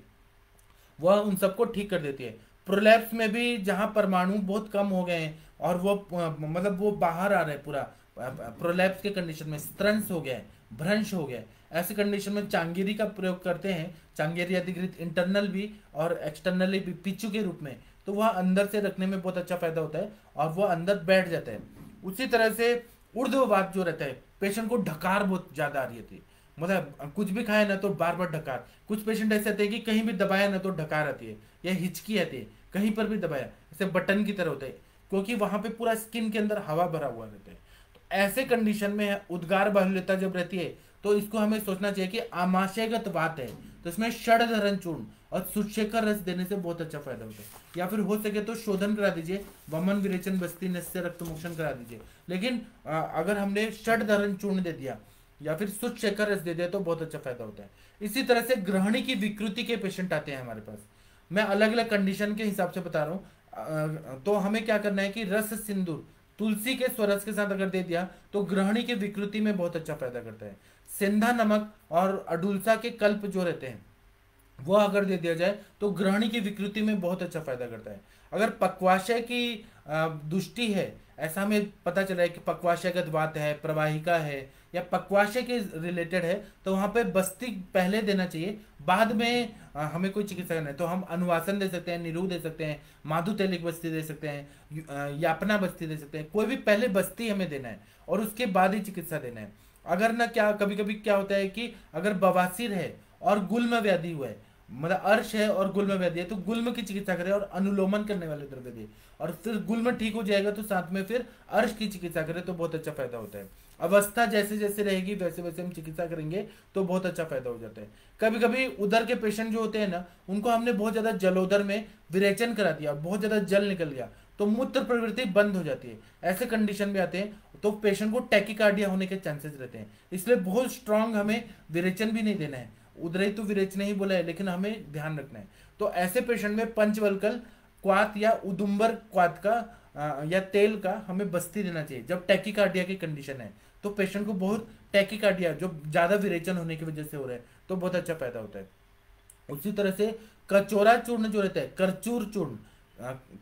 वह उन सबको ठीक कर देती है। प्रोलैप्स में भी जहां परमाणु बहुत कम हो गए हैं और वो मतलब वो बाहर आ रहे हैं पूरा, प्रोलैप्स के कंडीशन में स्त्रंस हो गया है, भ्रंश हो गया है, ऐसे कंडीशन में चांगेरी का प्रयोग करते हैं, चांगेरी अधिकृत इंटरनल भी और एक्सटर्नली भी पिच्चू के रूप में, तो वह अंदर से रखने में बहुत अच्छा फायदा होता है और वह अंदर बैठ जाता है। उसी तरह से ऊर्ध्ववात जो रहता है, पेशेंट को ढकार बहुत ज्यादा आ रही थी, मतलब कुछ भी खाए ना तो बार बार ढकार, कुछ पेशेंट ऐसे आते हैं कि कहीं भी दबाया ना तो ढकार आती है या हिचकी आती है, कहीं पर भी दबाया जैसे बटन की तरह होता है, क्योंकि वहां पे पूरा स्किन के अंदर हवा भरा हुआ रहता है। तो ऐसे कंडीशन में उद्गार बाहुल्यता जब रहती है तो इसको हमें सोचना चाहिए कि आमाशयगत वात है, तो इसमें षडधरण चूर्ण और सुशेखर रस देने से बहुत अच्छा फायदा होता है, या फिर हो सके तो शोधन करा दीजिए, वमन विरेचन बस्ती नस्य रक्त मोक्षण करा दीजिए। लेकिन अगर हमने षडधरण चूर्ण दे दिया या फिर सुशेखर रस दे दिया तो बहुत अच्छा फायदा होता है। इसी तरह से ग्रहणी की विकृति के पेशेंट आते हैं हमारे पास, मैं अलग अलग कंडीशन के हिसाब से बता रहा हूँ, तो हमें क्या करना है कि रस सिंदूर तुलसी के स्वरस के साथ अगर दे दिया तो ग्रहणी की विकृति में बहुत अच्छा फायदा करता है। सेंधा नमक और अडुलसा के कल्प जो रहते हैं वो अगर दे दिया जाए तो ग्रहणी की विकृति में बहुत अच्छा फायदा करता है। अगर पक्वाशय की दुष्टि है, ऐसा हमें पता चला है कि पक्वाशयगत वात है, प्रवाहिका है या पक्वाशय के रिलेटेड है, तो वहां पे बस्ती पहले देना चाहिए, बाद में हमें कोई चिकित्सा करना है तो हम अनुवासन दे सकते हैं, निरू दे सकते हैं, माधु तेलिक बस्ती दे सकते हैं, यापना बस्ती दे सकते हैं, कोई भी पहले बस्ती हमें देना है और उसके बाद ही चिकित्सा देना है। अगर ना क्या कभी कभी क्या होता है कि अगर बवासीर है और गुल्म व्याधि हुआ है, मतलब अर्श है और गुल्म व्याधि है, तो गुल्म की चिकित्सा करें और अनुलोमन करने वाले द्रव्य दे, और फिर गुल्म ठीक हो जाएगा तो साथ में फिर अर्श की चिकित्सा करें तो बहुत अच्छा फायदा होता है। अवस्था जैसे जैसे रहेगी वैसे वैसे हम चिकित्सा करेंगे तो बहुत अच्छा फायदा हो जाता है। कभी कभी उदर के पेशेंट जो होते हैं ना, उनको हमने बहुत ज्यादा जलोदर में विरेचन करा दिया, बहुत ज्यादा जल निकल गया तो मूत्र प्रवृत्ति बंद हो जाती है, ऐसे कंडीशन में आते हैं तो पेशेंट को टैकिकार्डिया होने के चांसेस रहते हैं, इसलिए बहुत स्ट्रांग हमें विरेचन भी नहीं देना है, उदरई तो विरेचन ही बोला है लेकिन हमें ध्यान रखना है। तो ऐसे पेशेंट में पंचवल्कल क्वाथ या उदुम्बर क्वाथ का या तेल का हमें बस्ती देना चाहिए जब टैकिकार्डिया की कंडीशन है, तो पेशेंट को बहुत टैकिकार्डिया जो ज्यादा विरेचन होने की वजह से हो रहा है तो बहुत अच्छा फायदा होता है। उसी तरह से कचोरा चूर्ण जो रहता है, करचूर चूर्ण,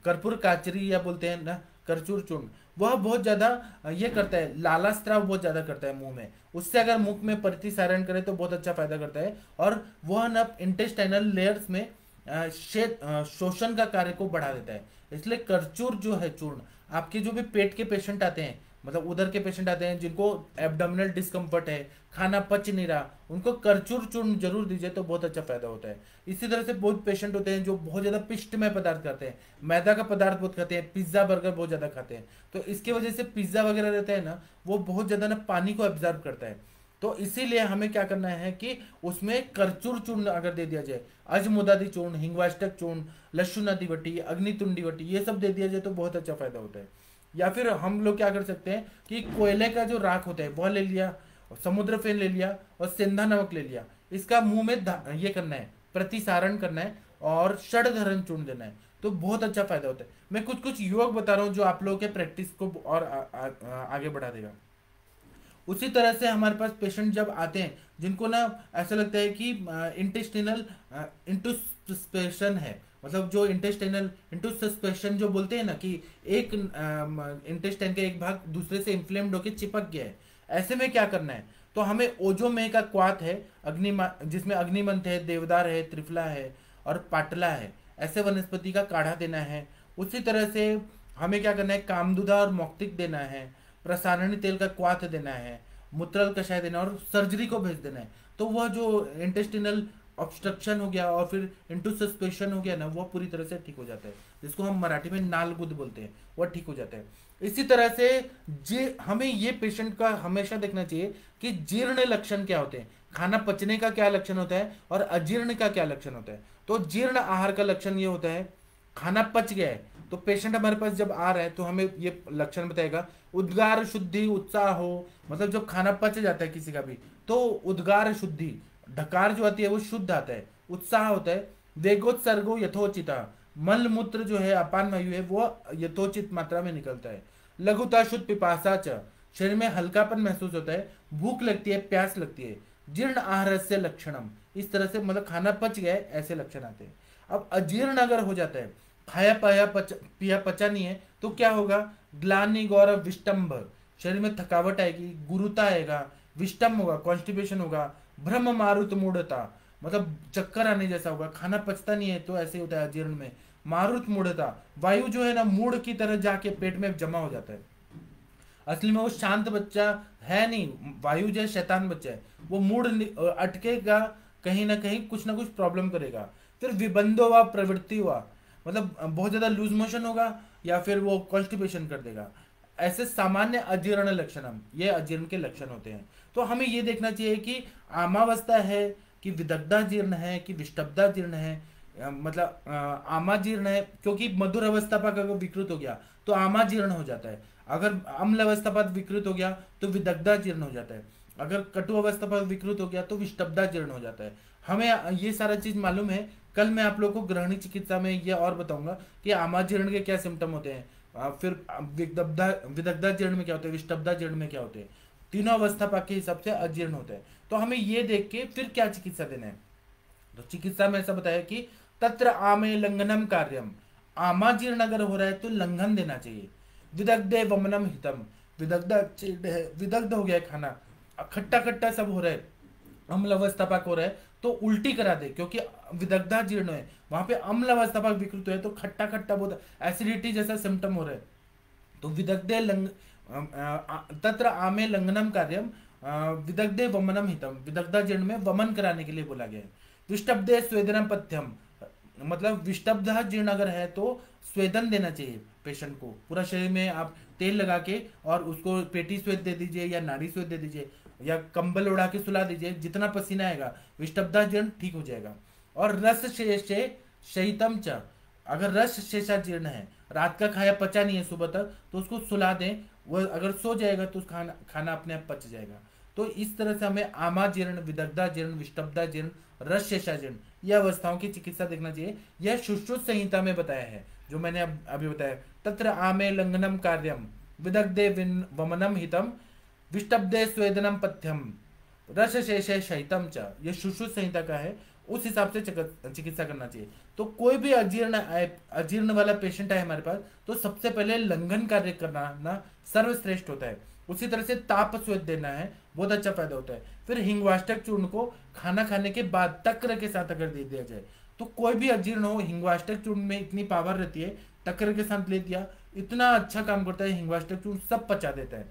कर्पूर काचरी या बोलते हैं ना, करचूर चूर्ण, वह बहुत ज्यादा ये करता है, लाला स्त्राव बहुत ज्यादा करता है मुंह में। उससे अगर मुख में प्रतिसारण करे तो बहुत अच्छा फायदा करता है, और वह न इंटेस्टाइनल लेयर्स में शोषण का कार्य को बढ़ा देता है। इसलिए करचूर जो है चूर्ण, आपके जो भी पेट के पेशेंट आते हैं, मतलब उधर के पेशेंट आते हैं जिनको एब्डोमिनल डिस्कम्फर्ट है, खाना पच नहीं रहा, उनको करचूर चूर्ण जरूर दीजिए तो बहुत अच्छा फायदा होता है। इसी तरह से बहुत पेशेंट होते हैं जो बहुत ज्यादा पिष्टमय पदार्थ खाते हैं, मैदा का पदार्थ बहुत खाते हैं, पिज्जा बर्गर बहुत ज्यादा खाते हैं, तो इसकी वजह से पिज्जा वगैरह रहता है ना, वो बहुत ज्यादा ना पानी को एब्जॉर्ब करता है। तो इसीलिए हमें क्या करना है कि उसमें करचूर चूर्ण अगर दे दिया जाए, अजमुदादि चूर्ण, हिंगवाष्टक चूर्ण, लहसुनादि वटी, अग्नितुंडी वटी, ये सब दे दिया जाए तो बहुत अच्छा फायदा होता है। या फिर हम लोग क्या कर सकते हैं कि कोयले का जो राख होता है वह ले लिया, समुद्र फेन ले लिया, और सेंधा नमक ले लिया, इसका मुंह में ये करना है, प्रतिसारण करना है, और षडधरण चूर्ण देना है, तो बहुत अच्छा फायदा होता है। मैं कुछ कुछ योग बता रहा हूँ जो आप लोगों के प्रैक्टिस को और आगे बढ़ा देगा। उसी तरह से हमारे पास पेशेंट जब आते हैं जिनको ना ऐसा लगता है कि इंटेस्टिनल इंटुस्पेशन है, मतलब जो इंटेस्टाइनल इंटुस्पेशन जो बोलते हैं ना, कि एक इंटेस्टाइन का एक भाग दूसरे से इन्फ्लेम्ड होकर चिपक गया है, ऐसे में क्या करना है, तो हमें ओजोमे का क्वाथ है, जिसमें अग्निमंथ है, देवदार है, त्रिफला है और पाटला है, ऐसे वनस्पति का काढ़ा देना है। उसी तरह से हमें क्या करना है, कामदुदा और मौक्तिक देना है, प्रसारणी तेल का क्वाथ देना है, मूत्रल कषाय देना और सर्जरी को भेज देना है। तो वह जो इंटेस्टिनल ऑब्स्ट्रक्शन हो गया और फिर इंटुसस्पेशन हो गया ना, वह पूरी तरह से ठीक हो जाता है, जिसको हम मराठी में नालगुद बोलते हैं, वह ठीक हो जाता है। इसी तरह से हमें ये पेशेंट का हमेशा देखना चाहिए कि जीर्ण लक्षण क्या होते हैं, खाना पचने का क्या लक्षण होता है और अजीर्ण का क्या लक्षण होता है। तो जीर्ण आहार का लक्षण ये होता है, खाना पच गया है, तो पेशेंट हमारे पास जब आ रहा है तो हमें ये लक्षण बताएगा, उद्गार शुद्धि उत्साह हो, मतलब जब खाना पच जाता है किसी का भी तो उद्गार शुद्धि, ढकार जो आती है वो शुद्ध आता है, उत्साह होता है, वेगोत्सर्गो यथोचिता, मल मूत्र जो है अपान वायु है वो यथोचित मात्रा में निकलता है, लघुता शुद्ध पिपासा च, शरीर में हल्कापन महसूस होता है, भूख लगती है, प्यास लगती है, जीर्ण आहार से लक्षणम, इस तरह से मतलब खाना पच गया है ऐसे लक्षण आते हैं। अब अजीर्ण अगर हो जाता है, खाया पाया पिया पचा नहीं है, तो क्या होगा, ग्लानि गौरव विष्टम्भ, शरीर में थकावट आएगी, गुरुता आएगा, विष्टम होगा, कॉन्स्टिपेशन होगा, भ्रम मारुत मूढ़ता, मतलब चक्कर आने जैसा होगा, खाना पचता नहीं है तो ऐसे होता है अजीर्ण में, मारुत मूढ़ता, वायु जो है ना मूढ़ की तरह जाके पेट में जमा हो जाता है, असली में वो शांत बच्चा है नहीं, वायु जो है शैतान बच्चा है, वो मूढ़ अटकेगा, कहीं ना कहीं कुछ ना कुछ प्रॉब्लम करेगा। फिर विबंधो व प्रवृत्ति हुआ, मतलब बहुत ज्यादा लूज मोशन होगा या फिर वो कॉन्स्टिपेशन कर देगा। ऐसे सामान्य अजीर्ण लक्षण, ये अजीर्ण के लक्षण होते हैं। तो हमें ये देखना चाहिए कि आमावस्था है कि विदग्धा जीर्ण है कि विष्टब्धा जीर्ण है, मतलब आमा जीर्ण है, क्योंकि मधुर अवस्था पर अगर विकृत हो गया तो आमा जीर्ण हो जाता है, अगर अम्ल अवस्था पर विकृत हो गया तो विदग्धा जीर्ण हो जाता है, अगर कटु अवस्था पर विकृत हो गया तो विष्टब्धा जीर्ण हो जाता है। हमें ये सारा चीज मालूम है। कल मैं आप लोगों को ग्रहणी चिकित्सा में ये और बताऊंगा कि आमा जीर्ण के क्या सिम्टम होते हैं, फिर विदग्धा जीर्ण में क्या होते हैं, विष्टब्धा जीर्ण में क्या होते हैं, तीनों अवस्था पाक के हिसाब से अजीर्ण होता है। तो हमें ये देख के फिर क्या चिकित्सा देना है, तो चिकित्सा में ऐसा बताया कि तत्र आमे लंघनम कार्यम, आमा जीर्ण अगर हो रहा है तो लंघन देना चाहिए, विदग्धे वमनम हितम, विदग्ध हो गया है खाना, खट्टा खट्टा सब हो रहा है, अम्ल अवस्था पाक हो रहा है तो उल्टी करा दे, क्योंकि विदग्धा जीर्ण है, वहां पे अम्ल अवस्था पाक विकृत है तो खट्टा खट्टा बहुत एसिडिटी जैसा सिम्टम हो रहा है, तो विदग्धे तत्र आमे लंघनम कार्यम विदग्धे वमनम हितम, विदग्धा जीर्ण में वमन कराने के लिए बोला गया है। विष्टब्धे स्वेदनम पथ्यम, मतलब विष्टब्धा जीर्ण अगर है तो स्वेदन देना चाहिए पेशेंट को, पूरा शरीर में आप तेल लगा के और उसको पेटी स्वेद दे दीजिए या नाड़ी स्वेद दे दीजिए या कंबल उड़ा के सुला दीजिए, जितना पसीना आएगा विष्टब्धा जीर्ण ठीक हो जाएगा। और रस शेषे शयितम च, अगर रस शेषा जीर्ण है, रात का खाया पचा नहीं है सुबह तक, तो उसको सुला दें, वो अगर सो जाएगा तो खाना अपने आप पच जाएगा। तो इस तरह से हमें आमा जीर्ण, विदग्धा जीर्ण, विष्टब्धा जीर्ण, रस शेषा जीर्ण, यह अवस्थाओं की चिकित्सा देखना चाहिए। यह सुश्रुत संहिता में बताया है जो मैंने अभी बताया, तत्र आमे लंघनम कार्यम विदग्धे वमनम हितम विष्टब्धे स्वेदनम पथ्यम रस शेषे शयितम च, ये सुश्रुत संहिता का है उस हिसाब से चिकित्सा करना चाहिए। तो कोई भी अजीर्ण वाला पेशेंट है हमारे पास, तो सबसे पहले लंघन कार्य करना सर्वश्रेष्ठ होता है। उसी तरह से ताप स्वेद देना है, बहुत अच्छा फायदा होता है। फिर हिंगवाष्टक चूर्ण को खाना खाने के बाद तक्र के साथ अगर दे दिया जाए, तो कोई भी अजीर्ण हो, हिंगवाष्टक चूर्ण में इतनी पावर रहती है, तक्र के साथ ले दिया, इतना अच्छा काम करता है हिंगवाष्टक चूर्ण, सब पचा देता है।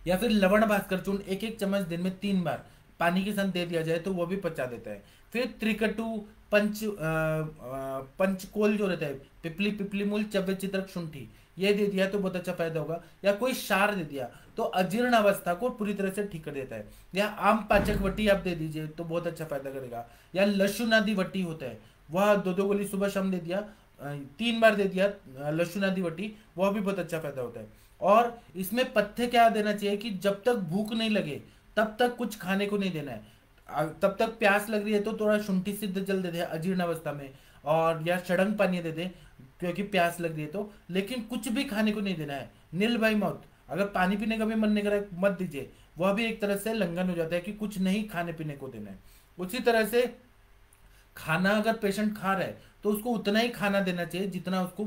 या फिर लवण भास्कर चूर्ण 1-1 चम्मच दिन में 3 बार पानी के साथ दे दिया जाए तो वो भी पचा देता है। फिर त्रिकटु पंचकोल जो रहता है, पिपली पिपली मूल चव्य चित्रक शुंठी, ये दे दिया तो बहुत अच्छा फायदा होगा। या कोई क्षार दे दिया तो अजीर्ण अवस्था को पूरी तरह से ठीक कर देता है। या आम पाचक वटी आप दे दीजिए तो बहुत अच्छा फायदा करेगा। या लशुनादि वटी होता है, वह 2-2 गोली सुबह शाम दे दिया, 3 बार दे दिया लशुनादि वटी, वह भी बहुत अच्छा फायदा होता है। और इसमें पथ्य क्या देना चाहिए कि जब तक भूख नहीं लगे तब तक कुछ खाने को नहीं देना है। तब तक प्यास लग रही है तो थोड़ा शुंठी सिद्ध जल दे दे अजीर्ण अवस्था में, और या षडंग पानी दे दे क्योंकि प्यास लग रही है तो, लेकिन कुछ भी खाने को नहीं देना है। नील बाई माउथ, अगर पानी पीने का भी मन नहीं करे मत दीजिए, वह भी एक तरह से लंघन हो जाता है कि कुछ नहीं खाने पीने को देना है। उसी तरह से खाना अगर पेशेंट खा रहा है तो उसको उतना ही खाना देना चाहिए जितना उसको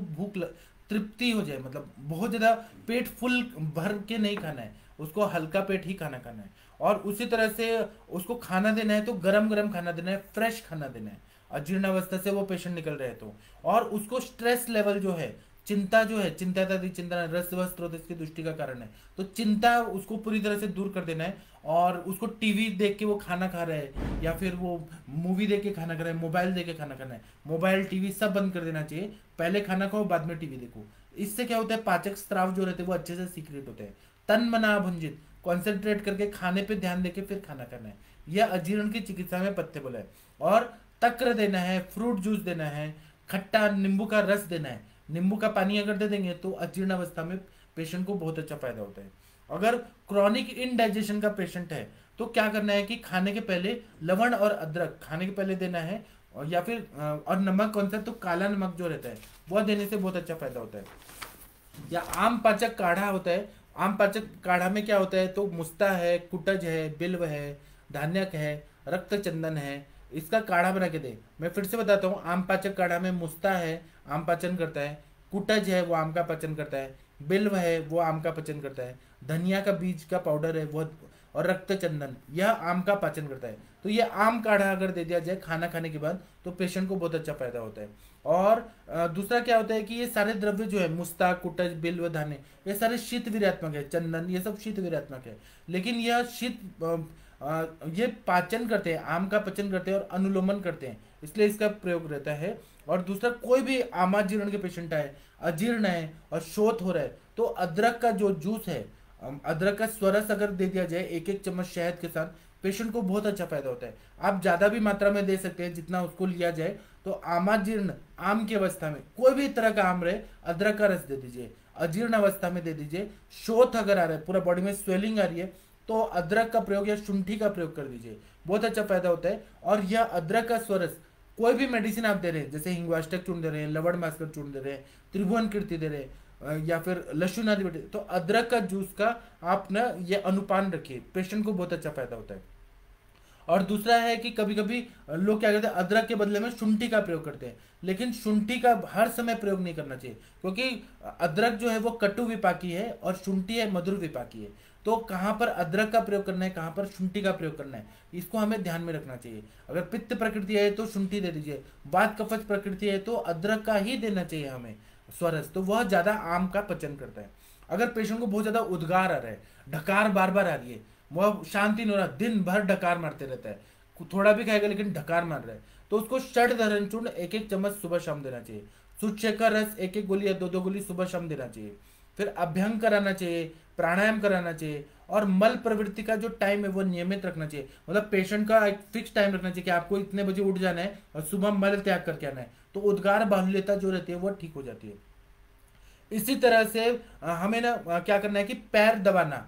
तृप्ति हो जाए, मतलब बहुत ज्यादा पेट फुल भर के नहीं खाना है, उसको हल्का पेट ही खाना खाना है। और उसी तरह से उसको खाना देना है तो गरम गरम खाना देना है, फ्रेश खाना देना है, अजीर्ण अवस्था से वो पेशेंट निकल रहे हैं तो। और उसको स्ट्रेस लेवल जो है, चिंता जो है, चिंता चिंता रस वस्त्र इसकी दृष्टि का कारण है, तो चिंता उसको पूरी तरह से दूर कर देना है। और उसको टीवी देख के वो खाना खा रहे हैं या फिर वो मूवी देख के खाना खा रहे हैं, मोबाइल देख के खाना खाना है, मोबाइल टीवी सब बंद कर देना चाहिए। पहले खाना खाओ बाद में टीवी देखो। इससे क्या होता है, पाचक स्त्राव जो रहते हैं वो अच्छे से सीक्रेट होते हैं। तन मना भुंजित, कॉन्सेंट्रेट करके खाने पे ध्यान देके फिर खाना खाना है, यह अजीर्ण की चिकित्सा में पथ्य बोला है। और तक्र देना है, फ्रूट जूस देना है, खट्टा नींबू का रस देना है, नींबू का पानी अगर दे देंगे तो अजीर्ण अवस्था में पेशेंट को बहुत अच्छा फायदा होता है। अगर क्रॉनिक इनडाइजेशन का पेशेंट है तो क्या करना है कि खाने के पहले लवण और अदरक खाने के पहले देना है, या फिर और नमक कौन सा, तो काला नमक जो रहता है वह देने से बहुत अच्छा फायदा होता है। या आम पाचक काढ़ा होता है, आम पाचक काढ़ा में क्या होता है, तो मुस्ता है, कुटज है, बिल्व है, धान्यक है, रक्त चंदन है, इसका काढ़ा बना के दे। मैं फिर से बताता हूँ, आम पाचक काढ़ा में मुस्ता है, आम पाचन करता है, कुटज है वो आम का पाचन करता है, बिल्व है वो आम का पाचन करता है, धनिया का बीज का पाउडर है वो, और रक्त चंदन यह आम का पाचन करता है। तो ये आम काढ़ा अगर दे दिया जाए खाना खाने के बाद तो पेशेंट को बहुत अच्छा फायदा होता है। और दूसरा क्या होता है कि ये सारे द्रव्य जो है मुस्ता, कुटज, बिल्व, धाने, ये सारे शीत वीर्यात्मक है, चंदन ये सब शीत वीर्यात्मक है, लेकिन यह ये पाचन करते हैं, आम का पाचन करते हैं और अनुलोमन करते हैं, इसलिए इसका प्रयोग रहता है। और दूसरा, कोई भी आमाजीर्ण के पेशेंट है, अजीर्ण है और शोथ हो रहा है तो अदरक का जो जूस है, अदरक का स्वरस अगर दे दिया जाए 1-1 चम्मच शहद के साथ, पेशेंट को बहुत अच्छा फायदा होता है। आप ज्यादा भी मात्रा में दे सकते हैं जितना उसको लिया जाए। तो आमाजीर्ण आम की अवस्था में कोई भी तरह का आम रहे, अदरक का रस दे दीजिए, अजीर्ण अवस्था में दे दीजिए, शोथ अगर आ रहा है, पूरा बॉडी में स्वेलिंग आ रही है तो अदरक का प्रयोग या शुंठी का प्रयोग कर दीजिए, बहुत अच्छा फायदा होता है। और यह अदरक का स्वरस कोई भी मेडिसिन आप दे रहे हैं, जैसे हिंगवाष्टक चूर्ण दे रहे हैं, लवण भास्कर चूर्ण दे रहे हैं, त्रिभुवन कीर्ति दे रहे हैं, या फिर लहसुन आदि बेटे, तो अदरक का जूस का आप ना ये अनुपान रखिए, पेशेंट को बहुत अच्छा फायदा होता है। और दूसरा है कि कभी कभी लोग क्या करते हैं, अदरक के बदले में शुंठी का प्रयोग करते हैं, लेकिन शुंठी का हर समय प्रयोग नहीं करना चाहिए, क्योंकि अदरक जो है वो कटु विपाकी है और शुंठी है मधुर विपाकी है। तो कहाँ पर अदरक का प्रयोग करना है, कहाँ पर शुंठी का प्रयोग करना है, इसको हमें ध्यान में रखना चाहिए। अगर पित्त प्रकृति है तो शुंठी दे दीजिए, वात कफज प्रकृति है तो अदरक का ही देना चाहिए हमें स्वरस, तो वह ज्यादा आम का पचन करता है। अगर पेशेंट को बहुत ज्यादा उद्गार आ रहा है, ढकार बार बार आ रही है, वह शांति नहीं हो रहा, दिन भर ढकार मारते रहता है, थोड़ा भी खाएगा लेकिन ढकार मार रहा है, तो उसको षडधरण चूर्ण 1-1 चम्मच सुबह शाम देना चाहिए। सूचेकर रस 1-1 गोली या 2-2 गोली सुबह शाम देना चाहिए। फिर अभ्यंग कराना चाहिए, प्राणायाम कराना चाहिए, और मल प्रवृत्ति का जो टाइम है वो नियमित रखना चाहिए, मतलब पेशेंट का एक फिक्स टाइम रखना चाहिए कि आपको इतने बजे उठ जाना है और सुबह मल त्याग करके आना है, तो उद्गार बाहुल्यता जो रहती है वो ठीक हो जाती है। इसी तरह से हमें ना क्या करना है कि पैर दबाना,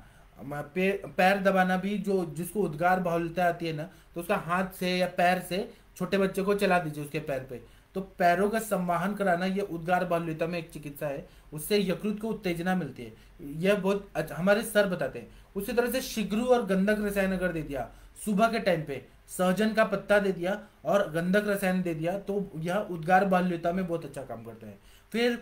पैर दबाना भी, जो जिसको उद्गार बाहुल्यता आती है ना, तो उसका हाथ से या पैर से छोटे बच्चे को चला दीजिए उसके पैर पे, तो पैरों का संवाहन कराना ये उद्गार बाहुल्यता में एक चिकित्सा है, उससे यकृत को उत्तेजना मिलती है, यह बहुत हमारे सर बताते हैं। उसी तरह से शीघ्र और गंधक रसायन अगर दे दिया, सुबह के टाइम पे सहजन का पत्ता दे दिया और गंधक रसायन दे दिया तो यह उद्गार बाल्यता में बहुत अच्छा काम करता है। फिर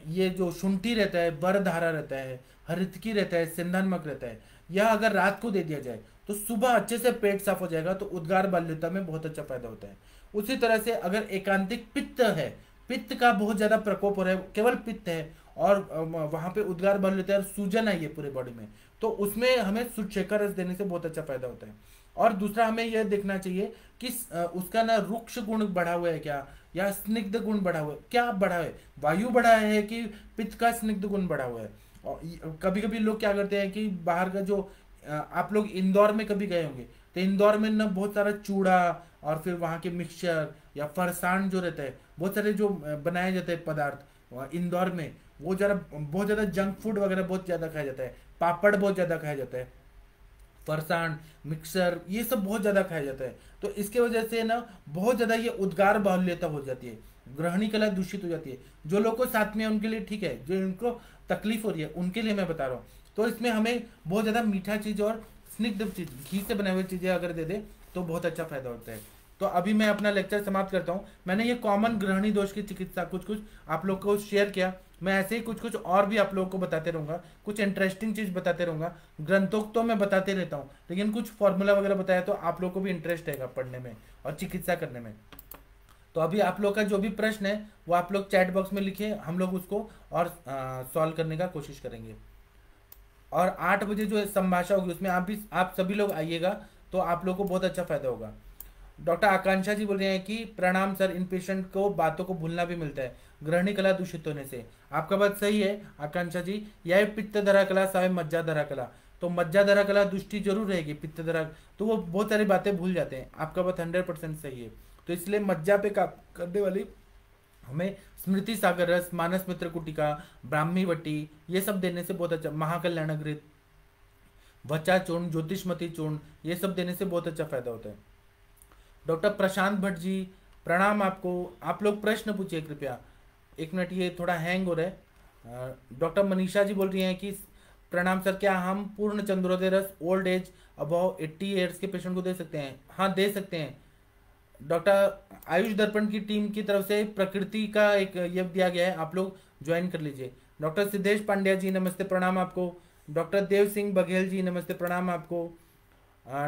ये जो शुंठी रहता है, बरधारा रहता है, हरितकी रहता है, सिंधन नमक रहता है, यह अगर रात को दे दिया जाए तो सुबह अच्छे से पेट साफ हो जाएगा, तो उद्गार बाल्यता में बहुत अच्छा फायदा होता है। उसी तरह से अगर एकांतिक पित्त है, पित्त का बहुत ज्यादा प्रकोप हो रहा है, केवल पित्त है और वहां पे उद्गार बाल्यता है और सूजन है ये पूरे बॉडी में, तो उसमें हमें सुचेकर रस देने से बहुत अच्छा फायदा होता है। और दूसरा हमें यह देखना चाहिए कि उसका ना रुक्ष गुण बढ़ा हुआ है क्या, या स्निग्ध गुण बढ़ा हुआ है क्या, बढ़ा है वायु बढ़ा है कि पित्त का स्निग्ध गुण बढ़ा हुआ है। और कभी कभी लोग क्या करते हैं कि बाहर का जो आप लोग इंदौर में कभी गए होंगे तो इंदौर में ना बहुत सारा चूड़ा और फिर वहाँ के मिक्सचर या फरसान जो रहता है, बहुत सारे जो बनाए जाते हैं पदार्थ इंदौर में, वो जरा बहुत ज़्यादा जंक फूड वगैरह बहुत ज़्यादा खाया जाता है, पापड़ बहुत ज़्यादा खाया जाता है, फरसान, मिक्सर, ये सब बहुत ज़्यादा खाया जाता है। तो इसके वजह से ना बहुत ज़्यादा ये उद्गार बाहुल्यता हो जाती है, ग्रहणी कला दूषित हो जाती है। जो लोग को साथ में उनके लिए ठीक है, जो इनको तकलीफ हो रही है उनके लिए मैं बता रहा हूँ। तो इसमें हमें बहुत ज़्यादा मीठा चीज़ और स्निग्ध चीज, घी से बने हुए चीज़ें अगर दे दे तो बहुत अच्छा फायदा होता है। तो अभी मैं अपना लेक्चर समाप्त करता हूँ। मैंने ये कॉमन ग्रहणी दोष की चिकित्सा कुछ कुछ आप लोग को शेयर किया। मैं ऐसे ही कुछ कुछ और भी आप लोगों को बताते रहूंगा, कुछ इंटरेस्टिंग चीज बताते रहूंगा। ग्रंथों तो मैं बताते रहता हूँ, लेकिन कुछ फॉर्मूला वगैरह बताया तो आप लोग को भी इंटरेस्ट रहेगा पढ़ने में और चिकित्सा करने में। तो अभी आप लोग का जो भी प्रश्न है वो आप लोग चैट बॉक्स में लिखिए, हम लोग उसको और सॉल्व करने का कोशिश करेंगे। और 8 बजे जो संभाषा होगी उसमें आप सभी लोग आइएगा, तो आप लोग को बहुत अच्छा फायदा होगा। डॉक्टर आकांक्षा जी बोल रहे हैं कि प्रणाम सर, इन पेशेंट को बातों को भूलना भी मिलता है ग्रहणी कला दूषित होने से। आपका बात सही है आकांक्षा जी, यह पित्त धरा कला सावे मज्जा धरा कला, तो मज्जा धरा कला दुष्टि जरूर रहेगी, पित्त धरा तो वो बहुत सारी बातें भूल जाते हैं। आपका बात 100% सही है। तो इसलिए मज्जा पे काम करने वाली हमें स्मृति सागर रस, मानस मित्र कुटिका, ब्राह्मी वटी, ये सब देने से बहुत अच्छा, महाकल्याणकृत, वचा चूर्ण, ज्योतिषमती चूर्ण, ये सब देने से बहुत अच्छा फायदा होता है। डॉक्टर प्रशांत भट्ट जी प्रणाम आपको। आप लोग प्रश्न पूछिए कृपया। एक मिनट, ये थोड़ा हैंग हो रहा है। डॉक्टर मनीषा जी बोल रही हैं कि प्रणाम सर, क्या हम पूर्ण चंद्रोदय रस ओल्ड एज अबव 80 ईयर्स के पेशेंट को दे सकते हैं? हाँ, दे सकते हैं। डॉक्टर आयुष दर्पण की टीम की तरफ से प्रकृति का एक ये दिया गया है, आप लोग ज्वाइन कर लीजिए। डॉक्टर सिद्धेश पांड्या जी नमस्ते प्रणाम आपको। डॉक्टर देव सिंह बघेल जी नमस्ते प्रणाम आपको।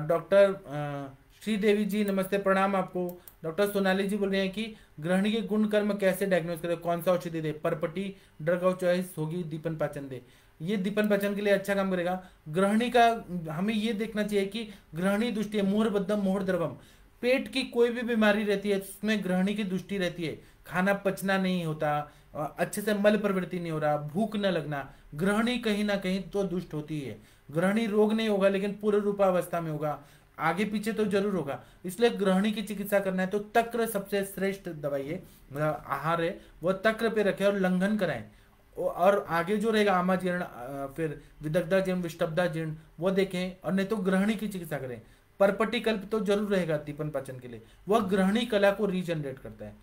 डॉक्टर श्रीदेवी जी नमस्ते प्रणाम आपको। डॉक्टर सोनाली जी बोल रहे हैं कि ग्रहणी के गुण कर्म कैसे डायग्नोज करें, कौन सा औषधि दे? परपटी ड्रग ऑफ चॉइस होगी, दीपन पाचन दे। ये दीपन पाचन के लिए अच्छा काम करेगा। ग्रहणी का हमें ये देखना चाहिए कि ग्रहणी दुष्टि है, मुहर बद्धम मुहर द्रवम, पेट की कोई भी बीमारी रहती है उसमें ग्रहणी की दुष्टि रहती है। खाना पचना नहीं होता, अच्छे से मल प्रवृत्ति नहीं हो रहा, भूख न लगना, ग्रहणी कहीं ना कहीं तो दुष्ट होती है। ग्रहणी रोग नहीं होगा लेकिन पूर्ण रूपावस्था में होगा, आगे पीछे तो जरूर होगा। इसलिए ग्रहणी की चिकित्सा करना है तो तक्र सबसे श्रेष्ठ दवाई है, आहार है, वो तक्र पे रखे और लंघन कराएं। और आगे जो रहेगा आमा जीर्ण, फिर विदग्धा जीर्ण, विष्टब्धा जीर्ण, वो देखें। और नहीं तो ग्रहणी की चिकित्सा करें। परपटी कल्प तो जरूर रहेगा दीपन पाचन के लिए, वह ग्रहणी कला को रीजनरेट करता है।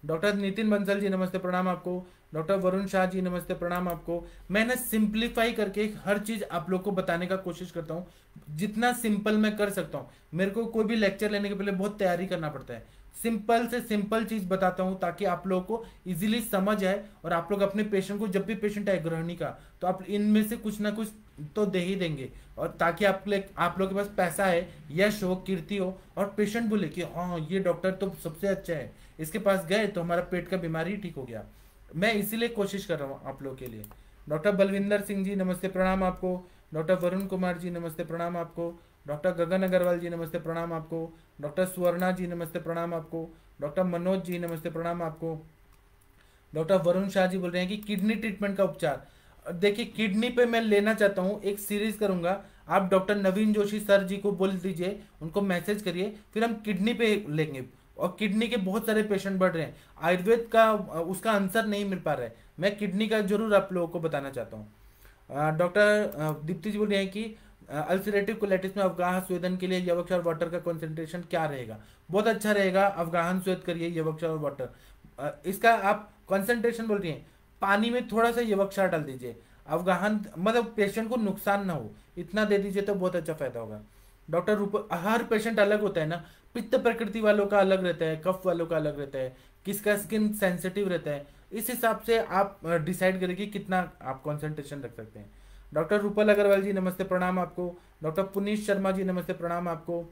डॉक्टर नितिन बंसल जी नमस्ते प्रणाम आपको। डॉक्टर वरुण शाह जी नमस्ते प्रणाम आपको। मैं ना सिंप्लीफाई करके हर चीज आप लोग को बताने का कोशिश करता हूँ, जितना सिंपल मैं कर सकता हूँ। मेरे को कोई भी लेक्चर लेने के पहले बहुत तैयारी करना पड़ता है। सिंपल से सिंपल चीज बताता हूँ ताकि आप लोगों को इजीली समझ आए, और आप लोग अपने पेशेंट को, जब भी पेशेंट आए ग्रहणी का, तो आप इनमें से कुछ ना कुछ तो दे ही देंगे, और ताकि आप लोग के पास पैसा है, यश हो, कीर्ति हो, और पेशेंट बोले कि हाँ ये डॉक्टर तो सबसे अच्छा है, इसके पास गए तो हमारा पेट का बीमारी ठीक हो गया। मैं इसीलिए कोशिश कर रहा हूँ आप लोग के लिए। डॉक्टर बलविंदर सिंह जी नमस्ते प्रणाम आपको। डॉक्टर वरुण कुमार जी नमस्ते प्रणाम आपको। डॉक्टर गगन अग्रवाल जी नमस्ते प्रणाम आपको। डॉक्टर सुवर्णा जी नमस्ते प्रणाम आपको। डॉक्टर मनोज जी नमस्ते प्रणाम आपको। डॉक्टर वरुण शाह जी बोल रहे हैं कि किडनी ट्रीटमेंट का उपचार। देखिए, किडनी पे मैं लेना चाहता हूँ, एक सीरीज करूंगा। आप डॉक्टर नवीन जोशी सर जी को बोल दीजिए, उनको मैसेज करिए, फिर हम किडनी पे लेंगे। और किडनी के बहुत सारे पेशेंट बढ़ रहे हैं, आयुर्वेद का उसका आंसर नहीं मिल पा रहा है। मैं किडनी का जरूर आप लोगों को बताना चाहता हूँ। डॉक्टर दीप्ति जी बोल रहे हैं कि अल्सरेटिव कोलाइटिस में अवगाह स्वेदन के लिए यवक्षार वाटर का कंसंट्रेशन क्या रहेगा? बहुत अच्छा रहेगा, अवगाहन स्वेद करिए यवक्षार वाटर। इसका आप कंसंट्रेशन बोल रही हैं, पानी में थोड़ा सा यवक्षार डाल दीजिए, अवगाहन मतलब पेशेंट को नुकसान ना हो इतना दे दीजिए तो बहुत अच्छा फायदा होगा। डॉक्टर रूप हर पेशेंट अलग होता है ना, पित्त प्रकृति वालों का अलग रहता है, कफ वालों का अलग रहता है, किसका स्किन सेंसिटिव रहता है, इस हिसाब से आप डिसाइड करें कि कितना आप कंसंट्रेशन रख सकते हैं। डॉक्टर रूपल अग्रवाल जी नमस्ते प्रणाम आपको। डॉक्टर पुनीत शर्मा जी नमस्ते प्रणाम आपको।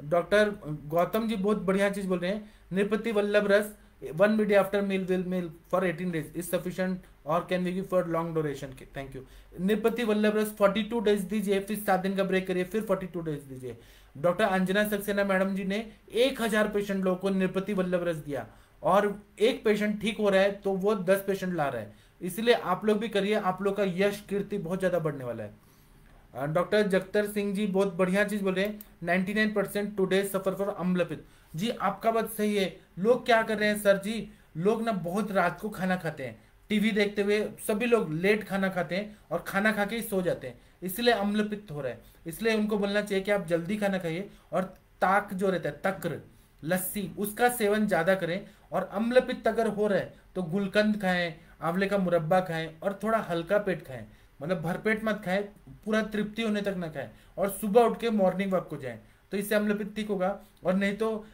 डॉक्टर गौतम जी बहुत बढ़िया चीज बोल रहे हैं, नृपति Vallabh Ras 1 ml after meal will meal for 18 days is sufficient और can be give for long duration. Thank you. Nripati Vallabh Ras 42 days दीजिए, फिर 7 दिन का ब्रेक करिए, फिर 42 डेज दीजिए। डॉक्टर अंजना सक्सेना मैडम जी ने 1000 पेशेंट लोगों को नृपति वल्लभ रस दिया और एक पेशेंट ठीक हो रहा है तो वो 10 पेशेंट ला रहा है। इसलिए आप लोग भी करिए, आप लोग का यश कीर्ति बहुत ज्यादा बढ़ने वाला है। डॉक्टर जगतर सिंह जी बहुत बढ़िया चीज बोल रहे हैं, 99% टुडे सफर फॉर अम्लपित। जी आपका बात सही है। लोग क्या कर रहे हैं सर जी, लोग ना बहुत रात को खाना खाते हैं, टीवी देखते हुए सभी लोग लेट खाना खाते हैं और खाना खा के ही सो जाते हैं, इसलिए अम्लपित्त हो रहा है। इसलिए उनको बोलना चाहिए कि आप जल्दी खाना खाइए और ताक जो रहता है, तक्र लस्सी, उसका सेवन ज्यादा करें। और अम्लपित्त अगर हो रहा है तो गुलकंद खाएं, आंवले का मुरब्बा खाएं और थोड़ा हल्का पेट खाएं, मतलब भरपेट मत खाएं, पूरा तृप्ति होने तक ना खाएं। और सुबह उठ के मॉर्निंग वॉक को जाएं, तो इससे अम्लपित्त ठीक होगा। और नहीं तो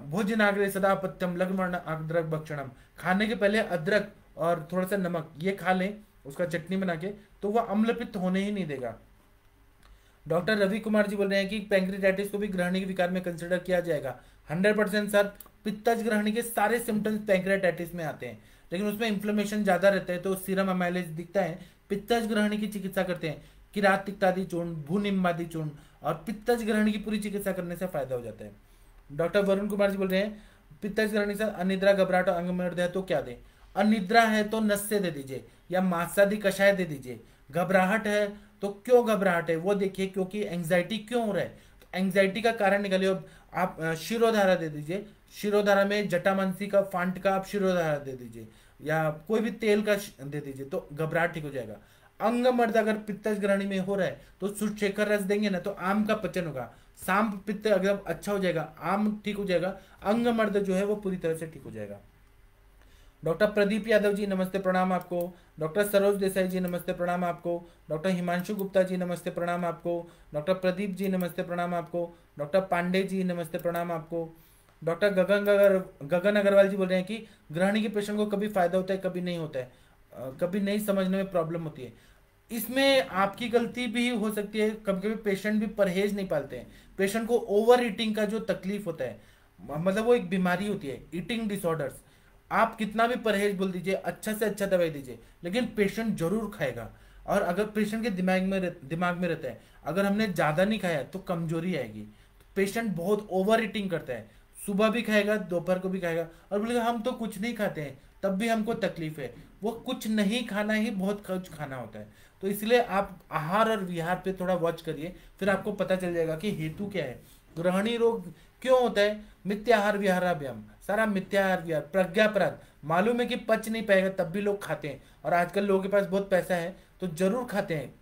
भोजनाग्रे सदा पथ्यम लग्न अदरक भक्षणम, खाने के पहले अदरक और थोड़ा सा नमक ये खा लें, उसका चटनी बना के, तो वह अम्लपित्त होने ही नहीं देगा। डॉक्टर रवि कुमार जी बोल रहे हैं कि पैंक्रियाटाइटिस को भी ग्रहणी के विकार में कंसिडर किया जाएगा। 100% सर, पित्तज ग्रहणी के सारे सिम्टम्स पैंक्रियाटाइटिस में आते हैं, लेकिन उसमें इन्फ्लेमेशन ज्यादा रहता है तो सीरम अमाइलेज दिखता है। पित्तज ग्रहणी की चिकित्सा करते हैं, किरात तिक्तादि चूर्ण, भूनिम्बादि चूर्ण, और पित्तज ग्रहणी की पूरी चिकित्सा करने से फायदा हो जाता है। डॉक्टर वरुण कुमार जी बोल रहे हैं पित्तज ग्रहणी से अनिद्रा, घबराहट और अंग में दर्द है तो क्या दें? अनिद्रा है तो नस्य दे दीजिए या मासादी कषाय दे दीजिए। घबराहट है तो क्यों घबराहट है वो देखिए, क्योंकि एंग्जाइटी क्यों हो रहा है, तो एंग्जाइटी का कारण निकालिए। अब आप शिरोधारा दे दीजिए, शिरोधारा में जटामांसी का फांट का आप शिरोधारा दे दीजिए या कोई भी तेल का दे दीजिए, तो घबराहट ठीक हो जाएगा। अंग मर्द अगर पित्तज ग्रहणी में हो रहा है तो सुशेखर रस देंगे ना तो आम का पचन होगा, सांप पित्त एकदम अच्छा हो जाएगा, आम ठीक हो जाएगा, अंग मर्द जो है वो पूरी तरह से ठीक हो जाएगा। डॉक्टर प्रदीप यादव जी नमस्ते प्रणाम आपको। डॉक्टर सरोज देसाई जी नमस्ते प्रणाम आपको। डॉक्टर हिमांशु गुप्ता जी नमस्ते प्रणाम आपको। डॉक्टर प्रदीप जी नमस्ते प्रणाम आपको। डॉक्टर पांडे जी नमस्ते प्रणाम आपको। डॉक्टर गगन अग्रवाल जी बोल रहे हैं कि ग्रहणी के पेशेंट को कभी फायदा होता है कभी नहीं होता है, कभी नहीं समझने में प्रॉब्लम होती है। इसमें आपकी गलती भी हो सकती है, कभी कभी पेशेंट भी परहेज नहीं पालते हैं। पेशेंट को ओवर ईटिंग का जो तकलीफ होता है, मतलब वो एक बीमारी होती है, ईटिंग डिसऑर्डर्स। आप कितना भी परहेज बोल दीजिए, अच्छा से अच्छा दवाई दीजिए, लेकिन पेशेंट जरूर खाएगा। और अगर पेशेंट के दिमाग में रहता है अगर हमने ज्यादा नहीं खाया तो कमजोरी आएगी। पेशेंट बहुत ओवर ईटिंग करता है, सुबह भी खाएगा दोपहर को भी खाएगा और बोलेगा हम तो कुछ नहीं खाते हैं तब भी हमको तकलीफ है। वो कुछ नहीं खाना ही बहुत कुछ खाना होता है। तो इसलिए आप आहार और विहार पे थोड़ा वॉच करिए, फिर आपको पता चल जाएगा कि हेतु क्या है, ग्रहणी रोग क्यों होता है। मिथ्याहार विहाराभ्याम, सारा मिथ्याहार विहार, प्रज्ञापराध, मालूम है कि पच नहीं पाएगा तब भी लोग खाते हैं। और आजकल लोगों के पास बहुत पैसा है तो जरूर खाते हैं,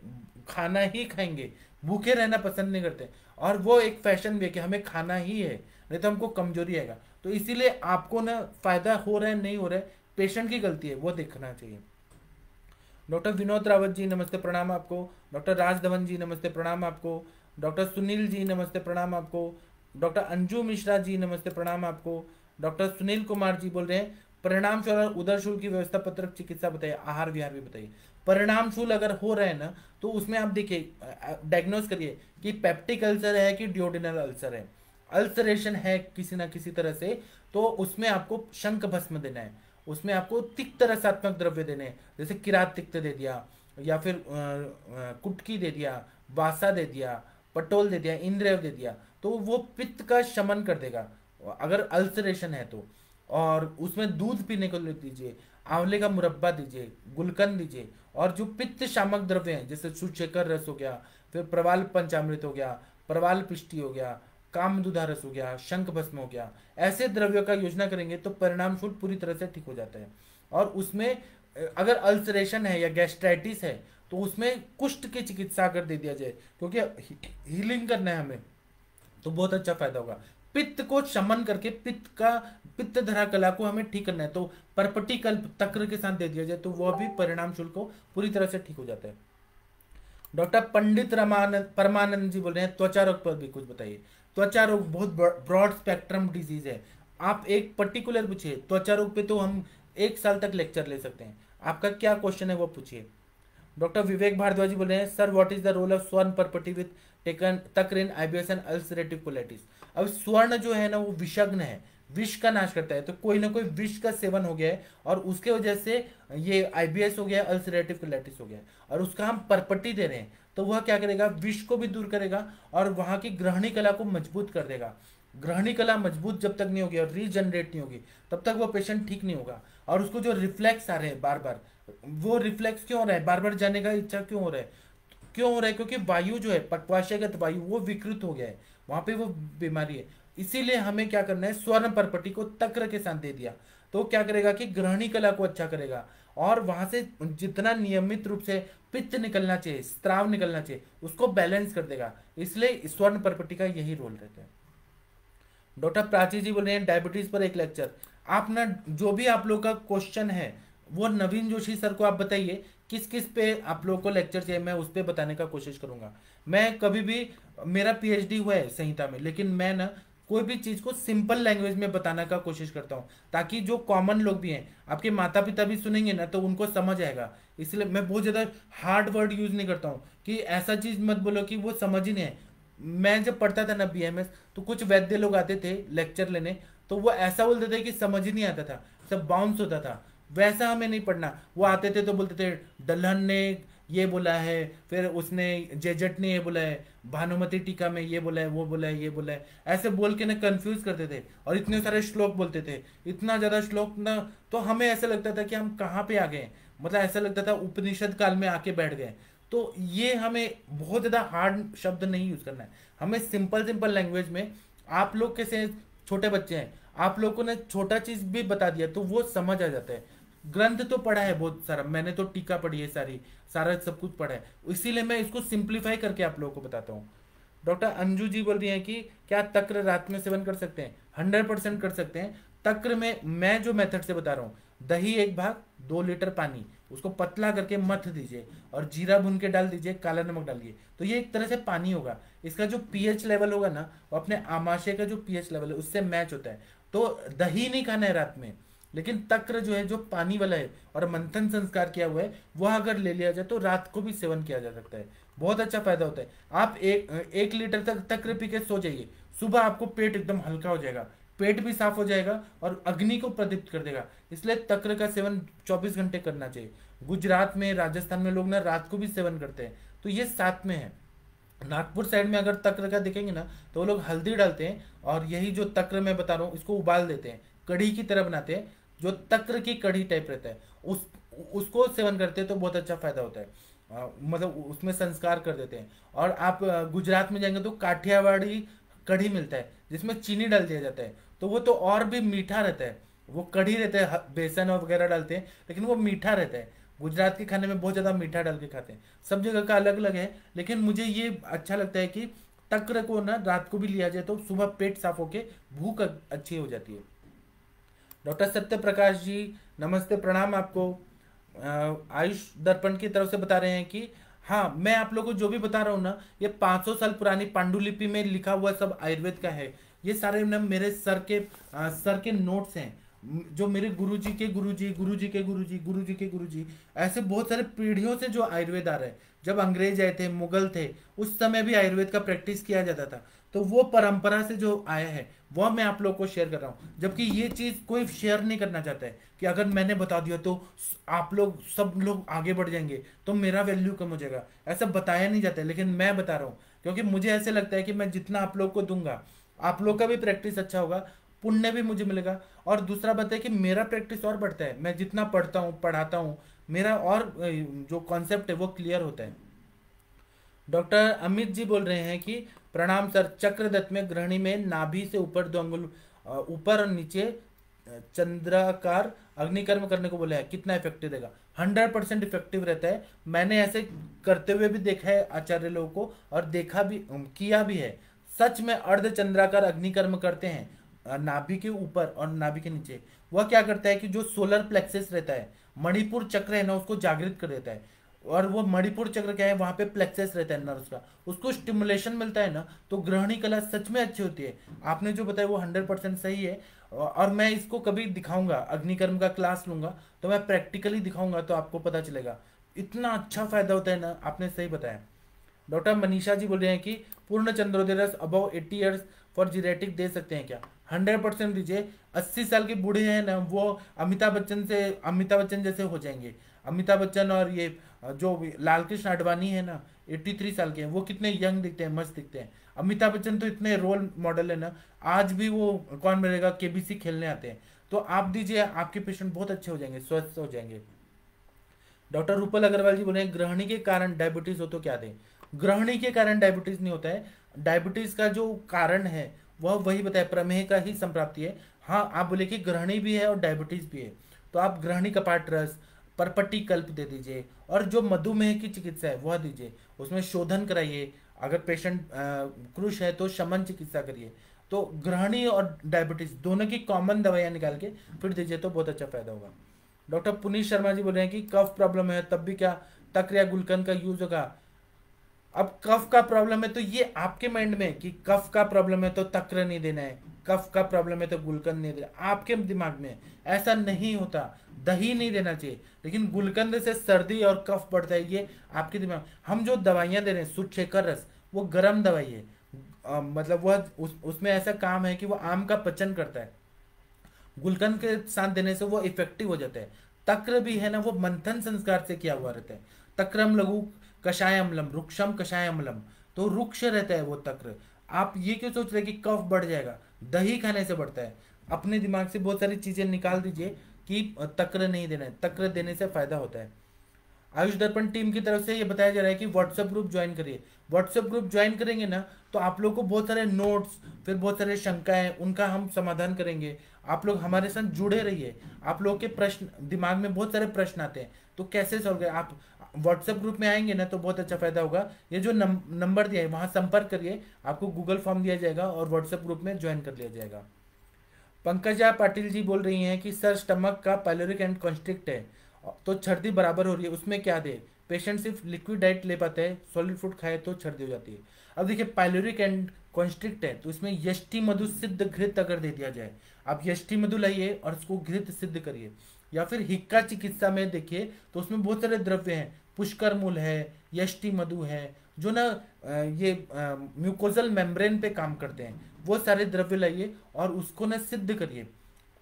खाना ही खाएंगे, भूखे रहना पसंद नहीं करते। और वो एक फैशन भी है कि हमें खाना ही है, नहीं तो हमको कमजोरी आएगा। तो इसीलिए आपको ना फायदा हो रहा है नहीं हो रहा है, पेशेंट की गलती है, वो देखना चाहिए। डॉक्टर विनोद रावत जी नमस्ते प्रणाम आपको। डॉक्टर राज धवन जी नमस्ते प्रणाम आपको। डॉक्टर सुनील जी नमस्ते प्रणाम आपको। डॉक्टर अंजू मिश्रा जी नमस्ते प्रणाम आपको। डॉक्टर सुनील कुमार जी बोल रहे हैं परिणाम शूल और उदर शूल की व्यवस्था पत्रक चिकित्सा बताइए, आहार विहार भी बताइए। परिणाम शूल अगर हो रहा है ना तो उसमें आप देखिए, डायग्नोज करिए कि पेप्टिक अल्सर है कि डिओडिनल अल्सर है। अल्सरेशन है किसी ना किसी तरह से तो उसमें आपको शंख भस्म देना है, उसमें आपको तिक्त रसात्मक द्रव्य देने हैं, जैसे किरात तिक्त दे दिया या फिर कुटकी दे दिया, वासा दे दिया, पटोल दे दिया, इंद्रिय दे दिया, तो वो पित्त का शमन कर देगा अगर अल्सरेशन है तो। और उसमें दूध पीने को दीजिए, आंवले का मुरब्बा दीजिए, गुलकंद दीजिए। और जो पित्त शामक द्रव्य हैं जैसे सुशेखर रस हो गया, फिर प्रवाल पंचामृत हो गया, प्रवाल पिष्टी हो गया, कामदुधा रस हो गया, शंख भस्म हो गया, ऐसे द्रव्यों का योजना करेंगे तो परिणाम शुल्क पूरी तरह से ठीक हो जाता है। और उसमें अगर अल्सरेशन है या गैस्ट्राइटिस है तो उसमें कुष्ठ की चिकित्सा अगर दे दिया जाए, क्योंकि हीलिंग करना है हमें, तो बहुत अच्छा फायदा होगा। पित्त को शमन करके पित्त धरा कला को हमें ठीक करना है, तो परपटी कल्प तक्र के साथ दे दिया जाए तो वह भी परिणाम शुल्क को पूरी तरह से ठीक हो जाता है। डॉक्टर पंडित रामानंद परमानंद जी बोल रहे हैं त्वचा रोग पर भी कुछ बताइए। त्वचा रोग बहुत ब्रॉड स्पेक्ट्रम डिजीज है। आप एक पर्टिकुलर पूछिए, त्वचा रोग पे तो हम 1 साल तक लेक्चर ले सकते हैं। आपका क्या क्वेश्चन है वो पूछिए। डॉक्टर विवेक भारद्वाज जी बोल रहे हैं sir what is the role of Swarna Parpati with taken takra in IBS and ulcerative colitis. अब स्वर्ण जो है ना वो विषग्न है, विष का नाश करता है। तो कोई ना कोई विष का सेवन हो गया है और उसके वजह से ये आईबीएस हो गया, अल्सरेटिव कोलाइटिस हो गया, और उसका हम परपट्टी दे रहे हैं। तो वह क्या करेगा, विष को भी दूर करेगा और वहां की ग्रहणी कला को मजबूत कर देगा। ग्रहणी कला मजबूत जब तक नहीं होगी और रीजनरेट नहीं होगी तब तक वो पेशेंट ठीक नहीं होगा। और उसको जो रिफ्लेक्स आ रहे हैं बार बार, वो रिफ्लेक्स क्यों हो रहा है, बार बार जाने का इच्छा क्यों हो रहा है, क्यों हो रहा है, क्योंकि वायु जो है पक्वाशयगत वायु वो विकृत हो गया है, वहां पे वो बीमारी है। इसीलिए हमें क्या करना है, स्वर्ण परपटी को तक्र के साथ दे दिया तो क्या करेगा कि ग्रहणी कला को अच्छा करेगा और वहां से जितना नियमित रूप से पित्त निकलना चाहिए, स्त्राव निकलना चाहिए, उसको बैलेंस कर देगा। इसलिए स्वर्ण परपटी का यही रोल रहता है। डॉक्टर प्राची जी बोल रहे हैं डायबिटीज पर एक लेक्चर। आप ना जो भी आप लोग का क्वेश्चन है वो नवीन जोशी सर को आप बताइए किस किस पे आप लोग को लेक्चर चाहिए, मैं उस पे बताने का कोशिश करूंगा। मैं कभी भी, मेरा पीएचडी हुआ है संहिता में, लेकिन मैं ना कोई भी चीज को सिंपल लैंग्वेज में बताने का कोशिश करता हूँ ताकि जो कॉमन लोग भी हैं, आपके माता पिता भी सुनेंगे ना तो उनको समझ आएगा। इसलिए मैं बहुत ज्यादा हार्ड वर्ड यूज नहीं करता हूँ कि ऐसा चीज मत बोलो कि वो समझ ही नहीं है। मैं जब पढ़ता था ना बीएमएस, तो कुछ वैद्य लोग आते थे लेक्चर लेने, तो वो ऐसा बोलते थे कि समझ ही नहीं आता था, सब बाउंस होता था। वैसा हमें नहीं पढ़ना। वो आते थे तो बोलते थे दलहन ने ये बोला है, फिर उसने जेजट ने ये बोला है, भानुमति टीका में ये बोला है, वो बोला है, ये बोला है, ऐसे बोल के ना कंफ्यूज करते थे और इतने सारे श्लोक बोलते थे, इतना ज्यादा श्लोक ना, तो हमें ऐसा लगता था कि हम कहाँ पे आ गए, मतलब ऐसा लगता था उपनिषद काल में आके बैठ गए। तो ये हमें बहुत ज्यादा हार्ड शब्द नहीं यूज करना है, हमें सिंपल सिंपल लैंग्वेज में। आप लोग कैसे छोटे बच्चे हैं, आप लोग को ने छोटा चीज भी बता दिया तो वो समझ आ जाता है। ग्रंथ तो पढ़ा है बहुत सारा, मैंने तो टीका पढ़ी है सारी, सारा सब कुछ पढ़ा है, इसीलिए मैं इसको सिंप्लीफाई करके आप लोगों को बताता हूँ। डॉक्टर अंजू जी बोल रही हैं कि क्या तक्र रात में सेवन कर सकते हैं। 100% कर सकते हैं। तक्र में मैं जो मेथड से बता रहा हूँ, दही 1 भाग 2 लीटर पानी, उसको पतला करके मथ दीजिए और जीरा भून के डाल दीजिए, काला नमक डालिए, तो ये एक तरह से पानी होगा। इसका जो पीएच लेवल होगा ना वो अपने आमाशय का जो पीएच लेवल है उससे मैच होता है। तो दही नहीं खाना है रात में, लेकिन तक्र जो है जो पानी वाला है और मंथन संस्कार किया हुआ है वह अगर ले लिया जाए तो रात को भी सेवन किया जा सकता है, बहुत अच्छा फायदा होता है। आप 1 लीटर तक तक्र पी के सो जाइए, सुबह आपको पेट एकदम हल्का हो जाएगा, पेट भी साफ हो जाएगा और अग्नि को प्रदीप्त कर देगा। इसलिए तक्र का सेवन 24 घंटे करना चाहिए। गुजरात में, राजस्थान में लोग ना रात को भी सेवन करते हैं, तो ये साथ में है। नागपुर साइड में अगर तक्र का देखेंगे ना तो वो लोग हल्दी डालते हैं और यही जो तक्र मैं बता रहा हूँ इसको उबाल देते हैं, कढ़ी की तरह बनाते हैं, जो तक्र की कढ़ी टाइप रहता है उसको सेवन करते हैं तो बहुत अच्छा फायदा होता है। मतलब उसमें संस्कार कर देते हैं। और आप गुजरात में जाएंगे तो काठियावाड़ी कढ़ी मिलता है जिसमें चीनी डाल दिया जाता है, तो वो तो और भी मीठा रहता है। वो कढ़ी रहता है, बेसन और वगैरह डालते हैं, लेकिन वो मीठा रहता है। गुजरात के खाने में बहुत ज़्यादा मीठा डाल के खाते हैं। सब जगह का अलग अलग है, लेकिन मुझे ये अच्छा लगता है कि तक्र को ना रात को भी लिया जाए तो सुबह पेट साफ होके भूख अच्छी हो जाती है। डॉक्टर सत्य प्रकाश जी नमस्ते, प्रणाम आपको। आयुष दर्पण की तरफ से बता रहे हैं कि हाँ, मैं आप लोगों को जो भी बता रहा हूँ ना ये 500 साल पुरानी पांडुलिपि में लिखा हुआ सब आयुर्वेद का है। ये सारे ना मेरे सर के नोट्स हैं, जो मेरे गुरुजी के गुरुजी, गुरुजी के गुरुजी, गुरुजी के गुरुजी, ऐसे बहुत सारे पीढ़ियों से जो आयुर्वेद आ रहा है। जब अंग्रेज आए थे, मुगल थे, उस समय भी आयुर्वेद का प्रैक्टिस किया जाता था। तो वो परंपरा से जो आया है वह मैं आप लोग को शेयर कर रहा हूँ। जबकि ये चीज कोई शेयर नहीं करना चाहता है कि अगर मैंने बता दिया तो आप लोग सब लोग आगे बढ़ जाएंगे तो मेरा वैल्यू कम हो जाएगा, ऐसा बताया नहीं जाता है। लेकिन मैं बता रहा हूँ क्योंकि मुझे ऐसे लगता है कि मैं जितना आप लोग को दूंगा आप लोग का भी प्रैक्टिस अच्छा होगा, पुण्य भी मुझे मिलेगा। और दूसरा बात है कि मेरा प्रैक्टिस और बढ़ता है, मैं जितना पढ़ता हूँ पढ़ाता हूँ मेरा और जो कॉन्सेप्ट है वो क्लियर होता है। डॉक्टर अमित जी बोल रहे हैं कि प्रणाम सर, चक्रदत्त में गृहिणी में नाभि से ऊपर 2 अंगुल ऊपर और नीचे चंद्राकार अग्निकर्म करने को बोला है, कितना इफेक्टिव रहेगा। 100% इफेक्टिव रहता है। मैंने ऐसे करते हुए भी देखा है आचार्य लोगों को और देखा भी, किया भी है। सच में अर्ध चंद्राकार अग्निकर्म करते हैं नाभि के ऊपर और नाभि के नीचे। वह क्या करता है कि जो सोलर प्लेक्सस रहता है, मणिपुर चक्र है ना, उसको जागृत कर देता है। और वो मणिपुर चक्र क्या है, वहां पे प्लेक्सस रहता है नर्व्स का, उसको स्टिमुलेशन मिलता है ना, तो ग्रहणी कला सच में अच्छी होती है। आपने जो बताया वो 100% सही है। और मैं इसको कभी दिखाऊंगा, अग्निकर्म का क्लास लूंगा तो मैं प्रैक्टिकली दिखाऊंगा, तो आपको पता चलेगा इतना अच्छा फायदा होता है ना। आपने सही बताया। डॉक्टर मनीषा जी बोल रहे हैं कि पूर्ण चंद्रोदय रस अबव 80 ईयर्स फॉर जीरेटिक दे सकते हैं क्या? 100% दीजिए। 80 साल के बूढ़े हैं ना, वो अमिताभ बच्चन जैसे हो जाएंगे। अमिताभ बच्चन और ये जो लाल कृष्ण आडवाणी है ना, 83 साल के हैं, वो कितने यंग दिखते हैं, मस्त दिखते हैं। अमिताभ बच्चन तो इतने रोल मॉडल है ना, आज भी वो कौन मिलेगा केबीसी खेलने आते हैं। तो आप दीजिए, आपके पेशेंट बहुत अच्छे हो जाएंगे, स्वस्थ हो जाएंगे। डॉक्टर रूपल अग्रवाल जी बोले ग्रहणी के कारण डायबिटीज हो तो क्या दें? ग्रहणी के कारण डायबिटीज नहीं होता है। डायबिटीज का जो कारण है वह वही बताया, प्रमेह का ही संप्राप्ति है। हाँ, आप बोले कि ग्रहणी भी है और डायबिटीज भी है, तो आप ग्रहणी कपाट रस, परपट्टी कल्प दे दीजिए। और जो मधुमेह की चिकित्सा है वह दीजिए, उसमें शोधन कराइए। अगर पेशेंट क्रुश है तो शमन चिकित्सा करिए। तो ग्रहणी और डायबिटीज दोनों की कॉमन दवाइयाँ निकाल के फिर दीजिए तो बहुत अच्छा फायदा होगा। डॉक्टर पुनीत शर्मा जी बोल रहे हैं कि कफ प्रॉब्लम है तब भी क्या तक्र या गुलकंद का यूज होगा? अब कफ का प्रॉब्लम है तो ये आपके माइंड में कि कफ का प्रॉब्लम है तो तक्र नहीं देना है, कफ का प्रॉब्लम है तो गुलकंद नहीं देना, आपके दिमाग में ऐसा नहीं होता। दही नहीं देना चाहिए, लेकिन गुलकंद से सर्दी और कफ बढ़ता है, ये आपके दिमाग। हम जो दवाइयां दे रहे हैं सुच्छेकर रस, वो गर्म दवाई है। मतलब वह उसमें ऐसा काम है कि वो आम का पचन करता है। गुलकंद के साथ देने से वो इफेक्टिव हो जाता है। तक्र भी है ना, वो मंथन संस्कार से किया हुआ रहता है। तक्रम लघु कषाय अम्लम रुक्षम कषाय अम्लम, तो रुक्ष रहता है वो तक्र। आप ये क्यों सोच रहे कि कफ बढ़ जाएगा? दही खाने से बढ़ता है। अपने दिमाग से बहुत सारी चीजें निकाल दीजिए कि तक्र नहीं देना है, तक्र देने से फायदा होता है। आयुष दर्पण टीम की तरफ से ये बताया जा रहा है कि व्हाट्सएप ग्रुप ज्वाइन करिए। व्हाट्सएप ग्रुप ज्वाइन करेंगे ना, तो आप लोग को बहुत सारे नोट्स, फिर बहुत सारे शंकाएं, उनका हम समाधान करेंगे। आप लोग हमारे साथ जुड़े रहिए। आप लोग के प्रश्न, दिमाग में बहुत सारे प्रश्न आते हैं, तो कैसे सॉल्व करें? आप व्हाट्सएप ग्रुप में आएंगे ना तो बहुत अच्छा फायदा होगा। ये जो नंबर दिया है वहां संपर्क करिए, आपको गूगल फॉर्म दिया जाएगा और व्हाट्सएप ग्रुप में ज्वाइन कर लिया जाएगा। पंकजा पाटिल जी बोल रही हैं कि सर स्टमक का पायलोरिक एंड कॉन्स्ट्रिक्ट है तो छर्दी बराबर हो रही है, उसमें क्या दे? पेशेंट सिर्फ लिक्विड डाइट ले पाते हैं, सॉलिड फूड खाए तो छर्दी हो जाती है। अब देखिए, पायलोरिक एंड कॉन्स्ट्रिक्ट है तो इसमें यष्टि मधु सिद्ध घृत अगर दे दिया जाए, आप यष्टि मधु लाइए और उसको घृत सिद्ध करिए। या फिर हिक्का चिकित्सा में देखिए तो उसमें बहुत सारे द्रव्य हैं, पुष्कर मूल है, यष्टि मधु है, जो ना ये म्यूकोजल मेम्ब्रेन पे काम करते हैं। वो सारे द्रव्य लाइए और उसको ना सिद्ध करिए।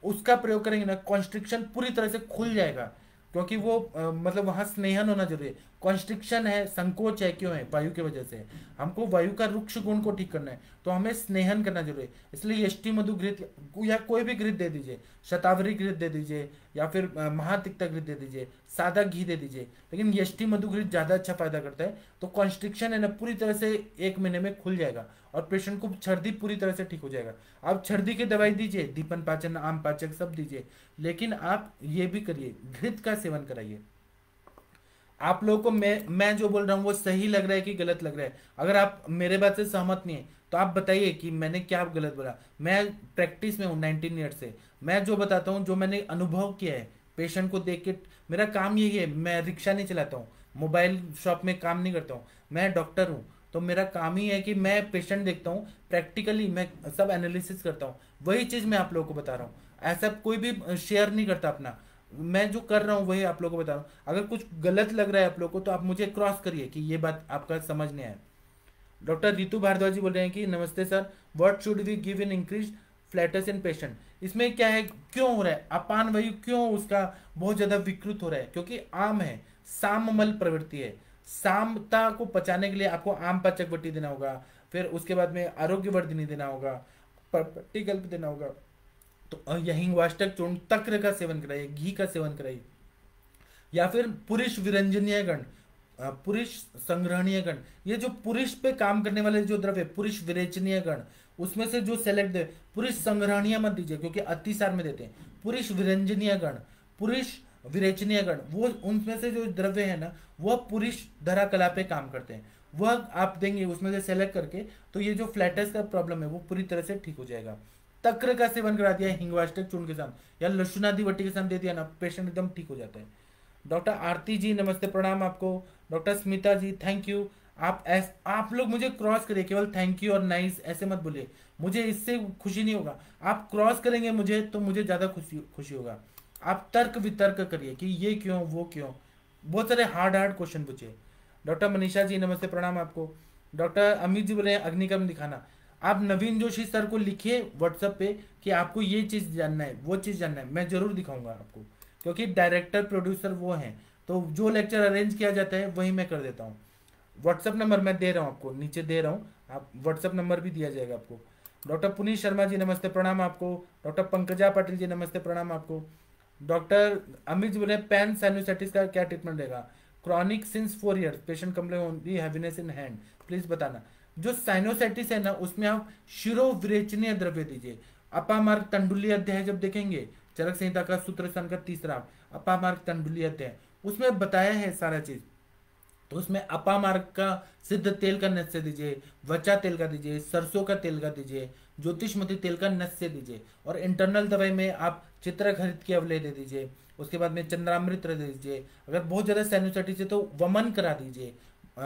उसका प्रयोग करेंगे ना, कॉन्स्ट्रिक्शन पूरी तरह से खुल जाएगा। क्योंकि वो मतलब वहां स्नेहन होना जरूरी है। कॉन्स्ट्रिक्शन है, संकोच है, क्यों है? वायु की वजह से। हमको वायु का रुक्ष गुण को ठीक करना है, तो हमें स्नेहन करना जरूरी है। इसलिए यष्टि मधु घृत या कोई भी घृत दे दीजिए, शतावरी घृत दे दीजिए या फिर महातिक्ता घृत दे दीजिए, सादा घी दे दीजिए, लेकिन यष्टि मधु घृत ज्यादा अच्छा फायदा करता है। तो कॉन्स्ट्रिक्शन है ना पूरी तरह से 1 महीने में खुल जाएगा और पेशेंट को छर्दी पूरी तरह से ठीक हो जाएगा। आप छर्दी की दवाई दीजिए, दीपन पाचन, आम पाचक सब दीजिए, लेकिन आप ये भी करिए, घृत का सेवन कराइए। आप लोगों को मैं जो बोल रहा हूँ वो सही लग रहा है कि गलत लग रहा है? अगर आप मेरे बात से सहमत नहीं है तो आप बताइए कि मैंने क्या गलत बोला। मैं प्रैक्टिस में हूँ 19 ईयर से। मैं जो बताता हूँ, जो मैंने अनुभव किया है पेशेंट को देख के, मेरा काम यही है। मैं रिक्शा नहीं चलाता हूँ, मोबाइल शॉप में काम नहीं करता हूँ, मैं डॉक्टर हूँ। तो मेरा काम ही है कि मैं पेशेंट देखता हूँ, प्रैक्टिकली मैं सब एनालिसिस करता हूँ। वही चीज़ मैं आप लोगों को बता रहा हूँ। ऐसा कोई भी शेयर नहीं करता अपना, मैं जो कर रहा हूँ वही आप लोगों को बता रहा हूँ। अगर कुछ गलत लग रहा है आप लोगों को तो आप मुझे क्रॉस करिए कि ये बात आपका समझ नहीं आया। डॉक्टर रितु भारद्वाज जी बोल रहे हैं कि नमस्ते sir, what should we give in increase flatus in patient? इसमें क्या है, क्यों हो रहा है अपान वायु, क्यों उसका बहुत ज्यादा विकृत हो रहा है? क्योंकि आम है, साममल प्रवृत्ति है। सामता को पचाने के लिए आपको आम पाचक वटी देना होगा, फिर उसके बाद में आरोग्यवर्धिनी देना होगा, पट्टिकल्प देना होगा। तो यही वाष्टक चूर्ण, तक्र का सेवन कराइए, घी का सेवन कराइए। या फिर पुरुष विरंजनीय गण, पुरुष संग्रहणीय गण, ये जो पुरुष पे काम करने वाले जो द्रव्य, पुरुष विरेचनीय गण, उसमें से जो सेलेक्ट दे। पुरुष संग्रहणीय मत दीजिए क्योंकि अतिसार में देते हैं। पुरुष विरंजनीय गण, पुरुष विरेचनीय गण, वो उनमें से जो द्रव्य है ना, वह पुरुष धरा कला पे काम करते हैं, वह आप देंगे उसमें से सेलेक्ट करके। तो ये जो फ्लैटस का प्रॉब्लम है वो पूरी तरह से ठीक हो जाएगा। तक्र का सेवन करा दिया हिंगवाष्टक चूर्ण के साथ या लक्षुनादि वटी के साथ दे दिया ना, पेशेंट एकदम ठीक हो जाता है। डॉक्टर आरती जी नमस्ते प्रणाम आपको। Doctor Smita ji thank you. आप लोग मुझे क्रॉस करिए, केवल थैंक यू और नाइस ऐसे मत बोलिए, मुझे इससे खुशी नहीं होगा। आप क्रॉस करेंगे मुझे तो मुझे ज़्यादा खुशी खुशी होगा। आप तर्क वितर्क करिए कि ये क्यों वो क्यों, बहुत सारे हार्ड हार्ड क्वेश्चन पूछिए। डॉक्टर मनीषा जी नमस्ते प्रणाम आपको। डॉक्टर अमित जी बोले अग्निकर्म दिखाना। आप नवीन जोशी सर को लिखिए व्हाट्सएप पे कि आपको ये चीज़ जानना है वो चीज़ जानना है, मैं ज़रूर दिखाऊंगा आपको, क्योंकि डायरेक्टर प्रोड्यूसर वो हैं, तो जो लेक्चर अरेंज किया जाता है वही मैं कर देता हूँ। व्हाट्सएप नंबर मैं दे रहा हूँ आपको, नीचे दे रहा हूँ, आप व्हाट्सएप नंबर भी दिया जाएगा आपको। डॉक्टर पुनीत शर्मा जी नमस्ते प्रणाम आपको। डॉक्टर पंकजा पाटिल जी नमस्ते प्रणाम आपको। डॉक्टर अमित जी बोले पैन साइनोसाइटिस का क्या ट्रीटमेंट रहेगा? Chronic since 4 years, patient complain only heaviness in hand, please बताना। जो साइनोसाइटिस है ना उसमें आप शिरोविरेचनीय द्रव्य दीजिए। अपामार्ग तंडुली अध्याय जब देखेंगे, चरक संहिता का सूत्र स्थान का तीसरा अपामार्ग तंडुली अध्याय, उसमें बताया है सारा चीज। तो उसमें अपामार्ग का सिद्ध तेल का नस्य दीजिए, वचा तेल का दीजिए, सरसों का तेल का दीजिए, ज्योतिषमती तेल का नस्य दीजिए। और इंटरनल दवाई में आप चित्रघृत की अवलेह दे दीजिए। उसके बाद में चंद्रामृत दे दीजिए। अगर बहुत ज़्यादा साइनोसाइटिस है तो वमन करा दीजिए,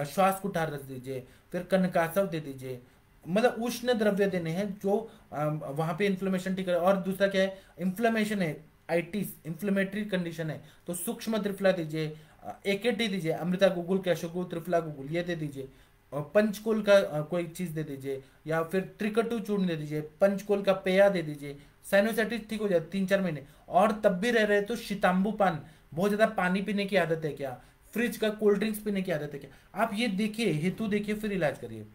श्वास कुठार रस दीजिए, फिर कनकासव दे दीजिए। मतलब उष्ण द्रव्य देने हैं जो वहां पे इन्फ्लेमेशन ठीक है। और दूसरा क्या है, इन्फ्लेमेशन है, आइटिस इन्फ्लेमेटरी कंडीशन है तो सूक्ष्म त्रिफला दीजिए, एकेटी दीजिए, अमृता गुगुल, कैशोगुल, त्रिफला गुगुल ये दे दीजिए। और पंचकोल का कोई चीज दे दीजिए, या फिर त्रिकटु चूर्ण दे दीजिए, पंचकोल का पेया दे दीजिए। साइनोसाइटिस ठीक हो जाए 3-4 महीने। और तब भी रह रहे तो शिताम्बू पान, बहुत ज्यादा पानी पीने की आदत है क्या, फ्रिज का कोल्ड ड्रिंक्स पीने की आदत है क्या, आप ये देखिए, हेतु देखिए, फिर इलाज करिए।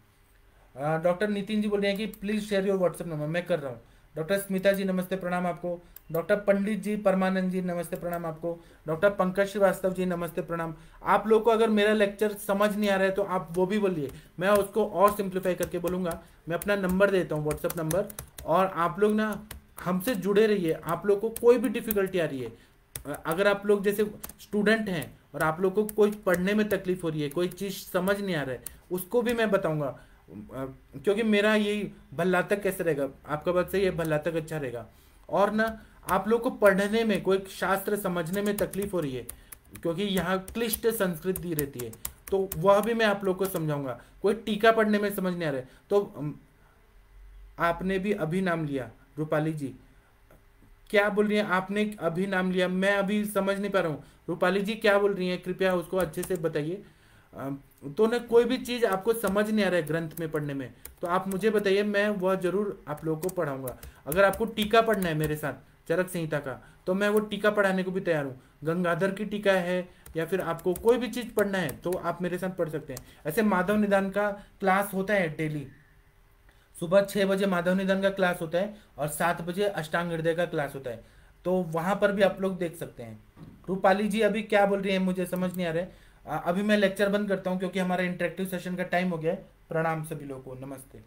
डॉक्टर नितिन जी बोल रहे हैं कि please share your WhatsApp number, मैं कर रहा हूँ। डॉक्टर स्मिता जी नमस्ते प्रणाम आपको। डॉक्टर पंडित जी परमानंद जी नमस्ते प्रणाम आपको। डॉक्टर पंकज श्रीवास्तव जी नमस्ते प्रणाम। आप लोग को अगर मेरा लेक्चर समझ नहीं आ रहा है तो आप वो भी बोलिए, मैं उसको और सिंप्लीफाई करके बोलूंगा। मैं अपना नंबर देता हूँ व्हाट्सएप नंबर, और आप लोग ना हमसे जुड़े रहिए। आप लोग को कोई भी डिफिकल्टी आ रही है, अगर आप लोग जैसे स्टूडेंट हैं और आप लोग को कोई पढ़ने में तकलीफ हो रही है, कोई चीज़ समझ नहीं आ रहा है, उसको भी मैं बताऊंगा। क्योंकि मेरा यही भल्ला तक कैसे रहेगा, आपका बात सही है, भल्ला तक अच्छा रहेगा। और ना आप लोग को पढ़ने में, कोई शास्त्र समझने में तकलीफ हो रही है क्योंकि यहाँ क्लिष्ट संस्कृत दी रहती है, तो वह भी मैं आप लोग को समझाऊंगा। कोई टीका पढ़ने में समझ नहीं आ रहा है तो आपने भी अभी नाम लिया, रूपाली जी क्या बोल रही हैं? आपने अभी नाम लिया, मैं अभी समझ नहीं पा रहा हूँ। रूपाली जी क्या बोल रही हैं, कृपया उसको अच्छे से बताइए। तो ना कोई भी चीज़ आपको समझ नहीं आ रहा है ग्रंथ में पढ़ने में तो आप मुझे बताइए, मैं वह जरूर आप लोगों को पढ़ाऊंगा। अगर आपको टीका पढ़ना है मेरे साथ चरक संहिता का, तो मैं वो टीका पढ़ाने को भी तैयार हूँ। गंगाधर की टीका है, या फिर आपको कोई भी चीज़ पढ़ना है तो आप मेरे साथ पढ़ सकते हैं। ऐसे माधव निदान का क्लास होता है डेली, सुबह 6 बजे माधव निधन का क्लास होता है और 7 बजे अष्टांग हृदय का क्लास होता है, तो वहां पर भी आप लोग देख सकते हैं। रूपाली जी अभी क्या बोल रही है मुझे समझ नहीं आ रहा है। अभी मैं लेक्चर बंद करता हूँ क्योंकि हमारा इंटरेक्टिव सेशन का टाइम हो गया है। प्रणाम सभी लोगों को, नमस्ते।